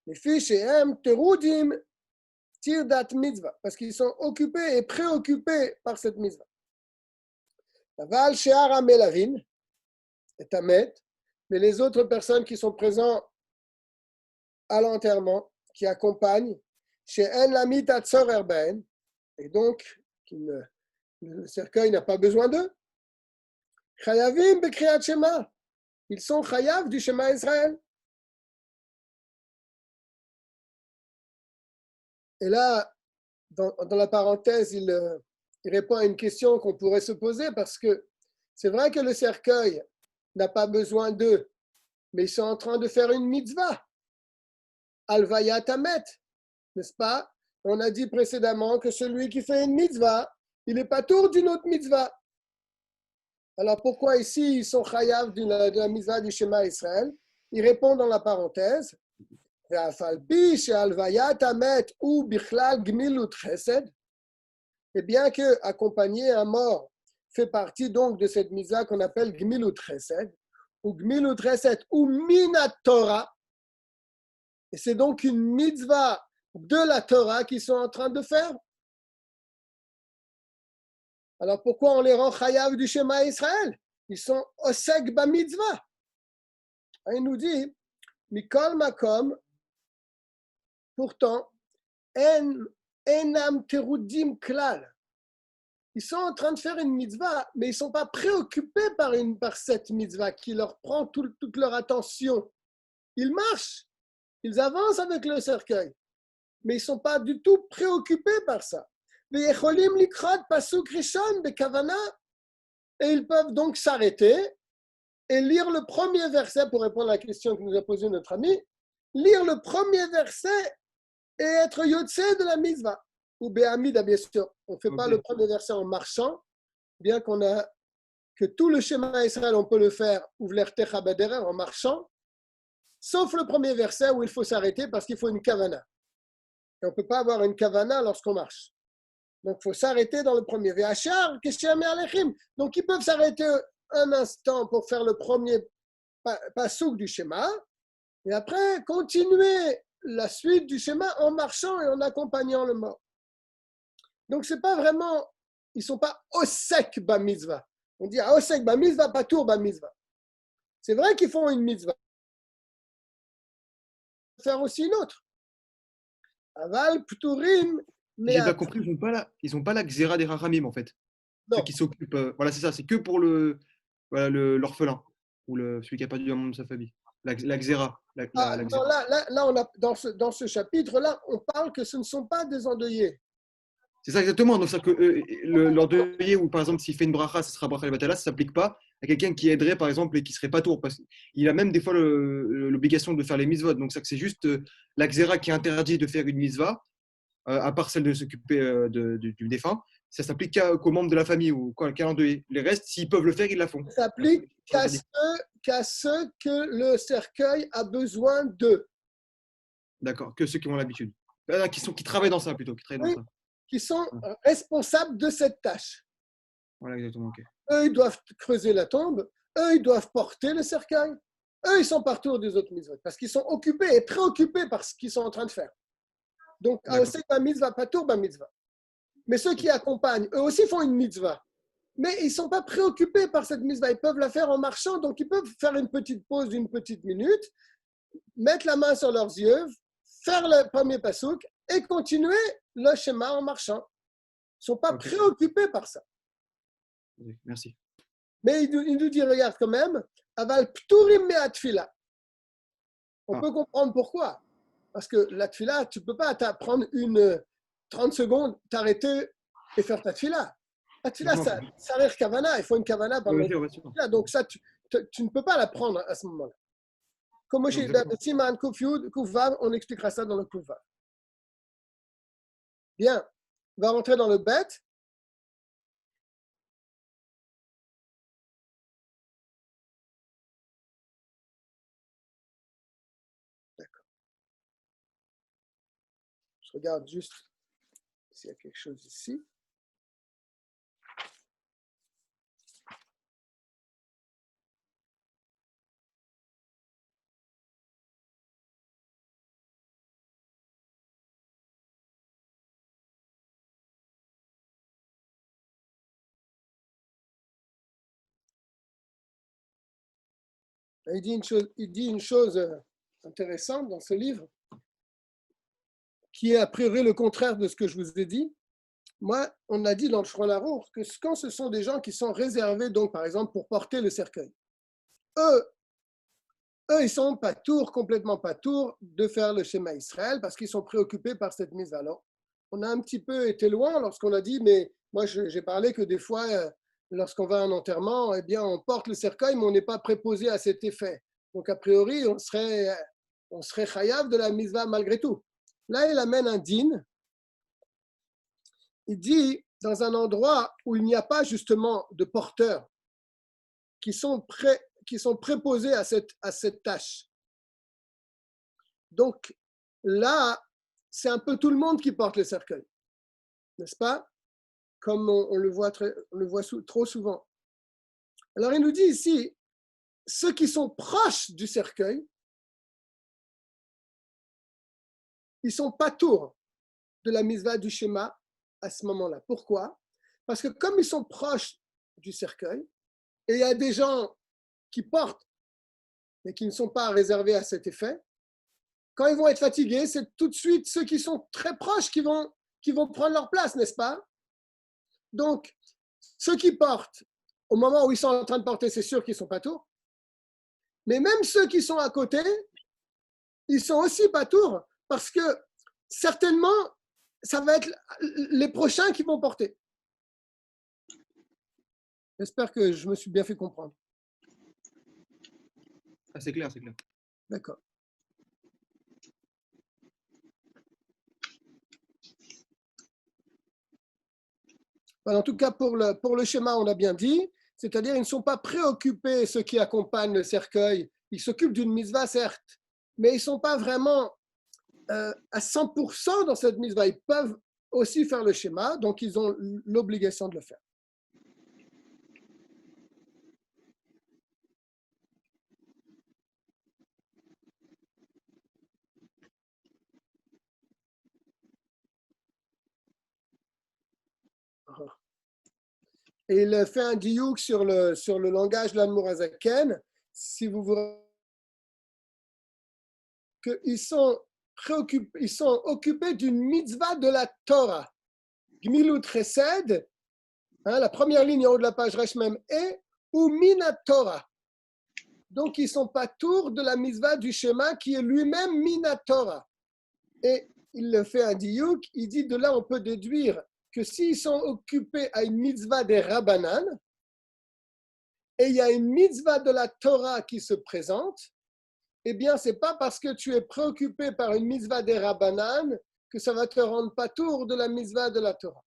Les fiches et M, Terudim, Tirdat Mitzvah, parce qu'ils sont occupés et préoccupés par cette mitzvah. Aval She'ar Amelavin et Tamet, mais les autres personnes qui sont présentes à l'enterrement, qui accompagnent, chez En Lamit Atzorer Ben, et donc le cercueil n'a pas besoin d'eux. Chayavim Bekriyat Shema, ils sont chayav du Shema Israël. Et là, dans la parenthèse, il répond à une question qu'on pourrait se poser parce que c'est vrai que le cercueil n'a pas besoin d'eux, mais ils sont en train de faire une mitzvah. Alvaya Tamet, n'est-ce pas? On a dit précédemment que celui qui fait une mitzvah, il n'est pas tour d'une autre mitzvah. Alors pourquoi ici ils sont chayav de la mitzvah du Shema Israël? Il répond dans la parenthèse. Et bien que accompagner un mort fait partie donc de cette mitzvah qu'on appelle Gmilut Chesed, ou Gmilut Chesed, ou Minat Torah, et c'est donc une mitzvah de la Torah qu'ils sont en train de faire. Alors pourquoi on les rend chayav du Shema Israël? Ils sont osek ba mitzvah. Il nous dit, Mikol Makom, pourtant, enam terudim klal. Ils sont en train de faire une mitzvah, mais ils ne sont pas préoccupés par cette mitzvah qui leur prend toute leur attention. Ils marchent, ils avancent avec le cercueil, mais ils ne sont pas du tout préoccupés par ça. Et ils peuvent donc s'arrêter et lire le premier verset pour répondre à la question que nous a posée notre ami. Lire le premier verset et être yotse de la mitzvah. ou Béhamida, bien sûr. On ne fait pas Ok. le premier verset en marchant, bien qu'on a que tout le schéma Israël, on peut le faire, Ouvlertecha Baderer, en marchant, sauf le premier verset où il faut s'arrêter parce qu'il faut une kavana. Et on ne peut pas avoir une kavana lorsqu'on marche. Donc, il faut s'arrêter dans le premier. Ve'achar, Keshem et Alechim. Donc, ils peuvent s'arrêter un instant pour faire le premier pasouk du schéma, et après, continuer la suite du schéma en marchant et en accompagnant le mort. Donc, c'est pas vraiment, ils ne sont pas osek ba mitzvah. On dit osek ba mitzvah, pas tour ba mitzvah. C'est vrai qu'ils font une mitzvah. Faire aussi une autre. Aval, pturim, Si j'ai mais bien compris, ils ont pas la xéra des Rachamim, en fait. Ceux non. qui s'occupent. Voilà, c'est ça, c'est que pour voilà, l'orphelin ou celui qui n'a pas dû un membre de sa famille. La xéra. La Non, xéra. là, on a, dans ce chapitre-là, on parle que ce ne sont pas des endeuillés. C'est ça exactement. Donc, ça que l'endeuillé, ou par exemple, s'il fait une bracha, ce sera bracha al-batala, ça ne s'applique pas à quelqu'un qui aiderait, par exemple, et qui serait pas tour. Parce qu'il a même des fois l'obligation de faire les mitzvot. Donc, ça que c'est juste la xéra qui interdit de faire une mitzvah, à part celle de s'occuper du défunt. Ça s'applique qu'aux membres de la famille ou qu'à l'endeuillé. Les restes, s'ils peuvent le faire, ils la font. Ça s'applique qu'à ceux que le cercueil a besoin d'eux. D'accord, que ceux qui ont l'habitude. Qui travaillent dans ça plutôt, qui travaillent Oui, dans ça. qui sont Ouais. responsables de cette tâche. Voilà, exactement. Ok. Eux, ils doivent creuser la tombe. Eux, ils doivent porter le cercueil. Eux, ils sont partout des autres mitzvot parce qu'ils sont occupés et préoccupés par ce qu'ils sont en train de faire. Donc, D'accord. c'est pas mitzvah, pas tour, ba mitzvah. Mais ceux qui accompagnent, eux aussi font une mitzvah. Mais ils ne sont pas préoccupés par cette mitzvah. Ils peuvent la faire en marchant. Donc, ils peuvent faire une petite pause d'une petite minute, mettre la main sur leurs yeux, faire le premier pasouk et continuer le schéma en marchant. Ils ne sont pas Ok. préoccupés par ça. Merci. Mais il nous dit, regarde quand même, aval pturim me atfila. On peut comprendre pourquoi. Parce que la tfila, tu ne peux pas prendre 30 secondes, t'arrêter et faire ta tfila. La tfila, Non, ça rire kavana. Il faut une kavana pendant bien la sûr, bien sûr. tfila. Donc ça, tu ne peux pas la prendre à ce moment-là. Comme Non, chez exactement. Siman, Kufyud, Kufvav, on expliquera ça dans le Kufvav. Bien, on va rentrer dans le bête. D'accord. Je regarde juste s'il y a quelque chose ici. Il dit une chose intéressante dans ce livre, qui est a priori le contraire de ce que je vous ai dit. Moi, on a dit dans le Shulchan Aruch que quand ce sont des gens qui sont réservés, donc par exemple pour porter le cercueil, eux ils sont pas tours, complètement pas tours de faire le schéma Israël parce qu'ils sont préoccupés par cette mise à l'eau. On a un petit peu été loin lorsqu'on a dit, mais moi j'ai parlé que des fois, lorsqu'on va à un enterrement, eh bien on porte le cercueil, mais on n'est pas préposé à cet effet. Donc a priori, on serait chayav de la mitzvah malgré tout. Là, il amène un din. Il dit, dans un endroit où il n'y a pas justement de porteurs qui sont préposés à cette tâche. Donc là, c'est un peu tout le monde qui porte le cercueil, n'est-ce pas? Comme on le voit, trop souvent. Alors il nous dit ici, ceux qui sont proches du cercueil, ils sont pas tours de la mitzvah du schéma à ce moment-là. Pourquoi? Parce que comme ils sont proches du cercueil, et il y a des gens qui portent, mais qui ne sont pas réservés à cet effet, quand ils vont être fatigués, c'est tout de suite ceux qui sont très proches qui vont prendre leur place, n'est-ce pas? Donc, ceux qui portent, au moment où ils sont en train de porter, c'est sûr qu'ils ne sont pas tours. Mais même ceux qui sont à côté, ils sont aussi pas tours parce que certainement, ça va être les prochains qui vont porter. J'espère que je me suis bien fait comprendre. Ah, c'est clair, c'est clair. D'accord. En tout cas, pour le schéma, on a bien dit, c'est-à-dire ils ne sont pas préoccupés, ceux qui accompagnent le cercueil. Ils s'occupent d'une mitzvah, certes, mais ils ne sont pas vraiment à 100% dans cette mitzvah. Ils peuvent aussi faire le schéma, donc ils ont l'obligation de le faire. Et il fait un diouk sur le langage de l'Admorazaken. Si vous vous qu'ils sont préoccupés, ils sont occupés d'une mitzvah de la Torah. Gmilut Chesed, la première ligne en haut de la page Reshmem est ou Mina Torah. Donc ils sont pas tours de la mitzvah du schéma qui est lui-même Mina Torah. Et il le fait un diouk, il dit de là on peut déduire que s'ils sont occupés à une mitzvah des Rabbanan, et il y a une mitzvah de la Torah qui se présente, eh bien, ce n'est pas parce que tu es préoccupé par une mitzvah des Rabbanan que ça va te rendre patour de la mitzvah de la Torah.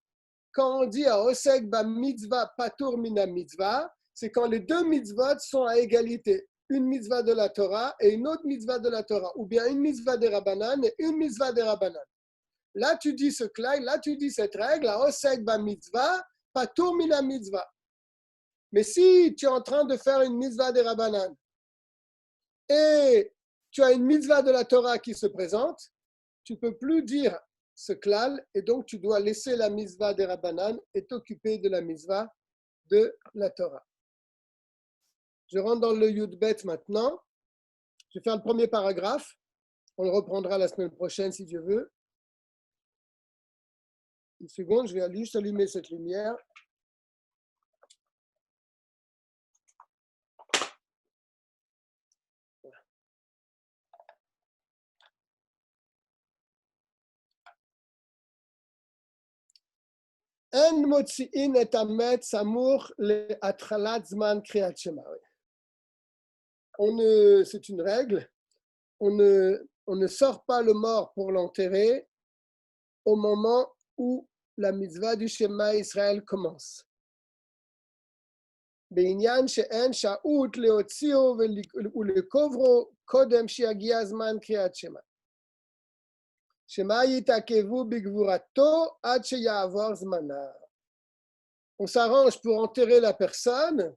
Quand on dit à Osek ba mitzvah patour mina mitzvah, c'est quand les deux mitzvot sont à égalité. Une mitzvah de la Torah et une autre mitzvah de la Torah. Ou bien une mitzvah des Rabbanan et une mitzvah des Rabbanan. Là, tu dis ce clail, là, tu dis cette règle, à Osek ba mitzvah patour mina mitzvah. Mais si tu es en train de faire une mitzvah des Rabbanan et tu as une mitzvah de la Torah qui se présente, tu ne peux plus dire ce klal et donc tu dois laisser la mitzvah des Rabbanan et t'occuper de la mitzvah de la Torah. Je rentre dans le Yud-Bet maintenant. Je vais faire le premier paragraphe. On le reprendra la semaine prochaine si Dieu veut. Une seconde, je vais juste allumer cette lumière. En motzi'in et amet samour le atralat zman kriyat shema. C'est une règle. On ne sort pas le mort pour l'enterrer au moment où la mitzvah du Shema Israël commence. בעניין שאין שהות להוציאו ולקוברו קודם שיגיע זמן קריאת שמע. שמא יתעכבו בגבורתו עד שיעבור זמנה. On s'arrange pour enterrer la personne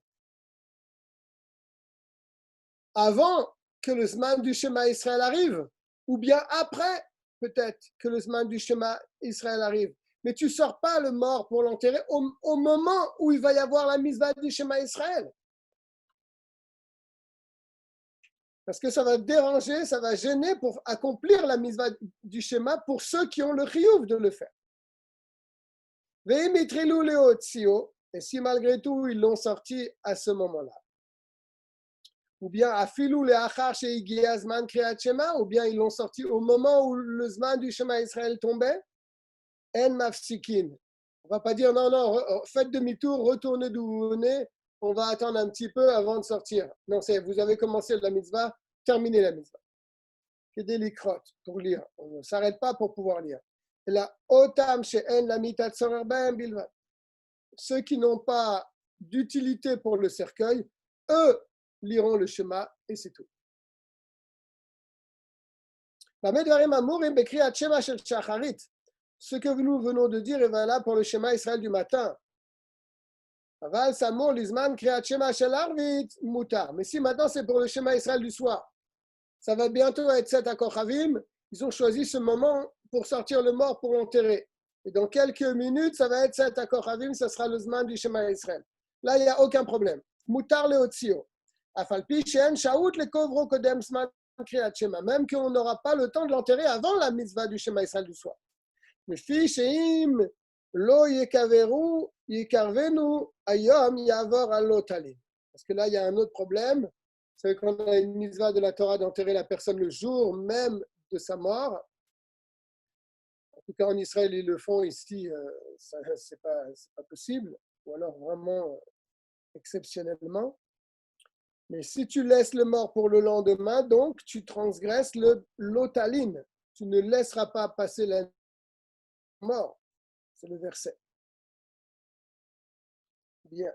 avant que le Zman du Shema Israël arrive, ou bien après, peut-être, que le Zman du Shema Israël arrive. Mais tu ne sors pas le mort pour l'enterrer au moment où il va y avoir la mitzvah du Shema Israël. Parce que ça va déranger, ça va gêner pour accomplir la mitzvah du Shema pour ceux qui ont le chiyuv de le faire. Et si malgré tout ils l'ont sorti à ce moment-là. Ou bien afilou leachar sheigia zman kriyat shema, ou bien ils l'ont sorti au moment où le zman du Shema Israël tombait. En mafsikin. On ne va pas dire non, faites demi-tour, retournez d'où vous venez, on va attendre un petit peu avant de sortir. Non, c'est vous avez commencé la mitzvah, terminez la mitzvah. C'est des likrot pour lire. On ne s'arrête pas pour pouvoir lire. Et la otam she'en la mitat sorer b'hem bilvad. Ceux qui n'ont pas d'utilité pour le cercueil, eux liront le Shema et c'est tout. Ce que nous venons de dire est valable pour le Shema Israël du matin. Mais si maintenant c'est pour le Shema Israël du soir, ça va bientôt être 7 à Kochavim, ils ont choisi ce moment pour sortir le mort, pour l'enterrer. Et dans quelques minutes, ça va être 7 à Kochavim, ça sera le Zman du Shema Israël. Là, il n'y a aucun problème. Mutar le Otsio. Afalpi Shen Shaout le Kovro Kodem Zman Kriyat Shema. Même qu'on n'aura pas le temps de l'enterrer avant la mitzvah du Shema Israël du soir. Mefi Sheim Lo Yekaveru Yekarvenu Ayom Yavor Alotalim. Parce que là, il y a un autre problème. C'est qu'on a une mitzvah de la Torah d'enterrer la personne le jour même de sa mort. En tout cas, en Israël, ils le font. Ici, ce n'est pas possible. Ou alors vraiment exceptionnellement. Mais si tu laisses le mort pour le lendemain, donc tu transgresses l'otaline. Tu ne laisseras pas passer la mort. C'est le verset. Bien.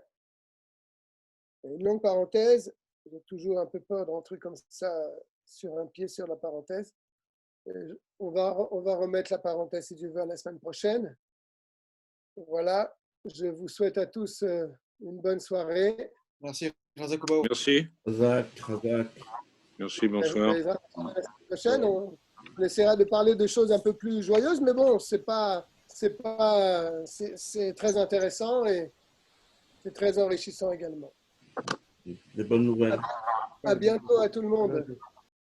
Une longue parenthèse. J'ai toujours un peu peur de rentrer comme ça sur un pied sur la parenthèse. On va remettre la parenthèse, si Dieu veut, la semaine prochaine. Voilà. Je vous souhaite à tous une bonne soirée. Merci. Razak Obao. Merci. Razak, Razak. Merci, bonsoir. La semaine prochaine, on essaiera de parler de choses un peu plus joyeuses, mais bon, c'est très intéressant et c'est très enrichissant également. Des bonnes nouvelles. À bientôt à tout le monde.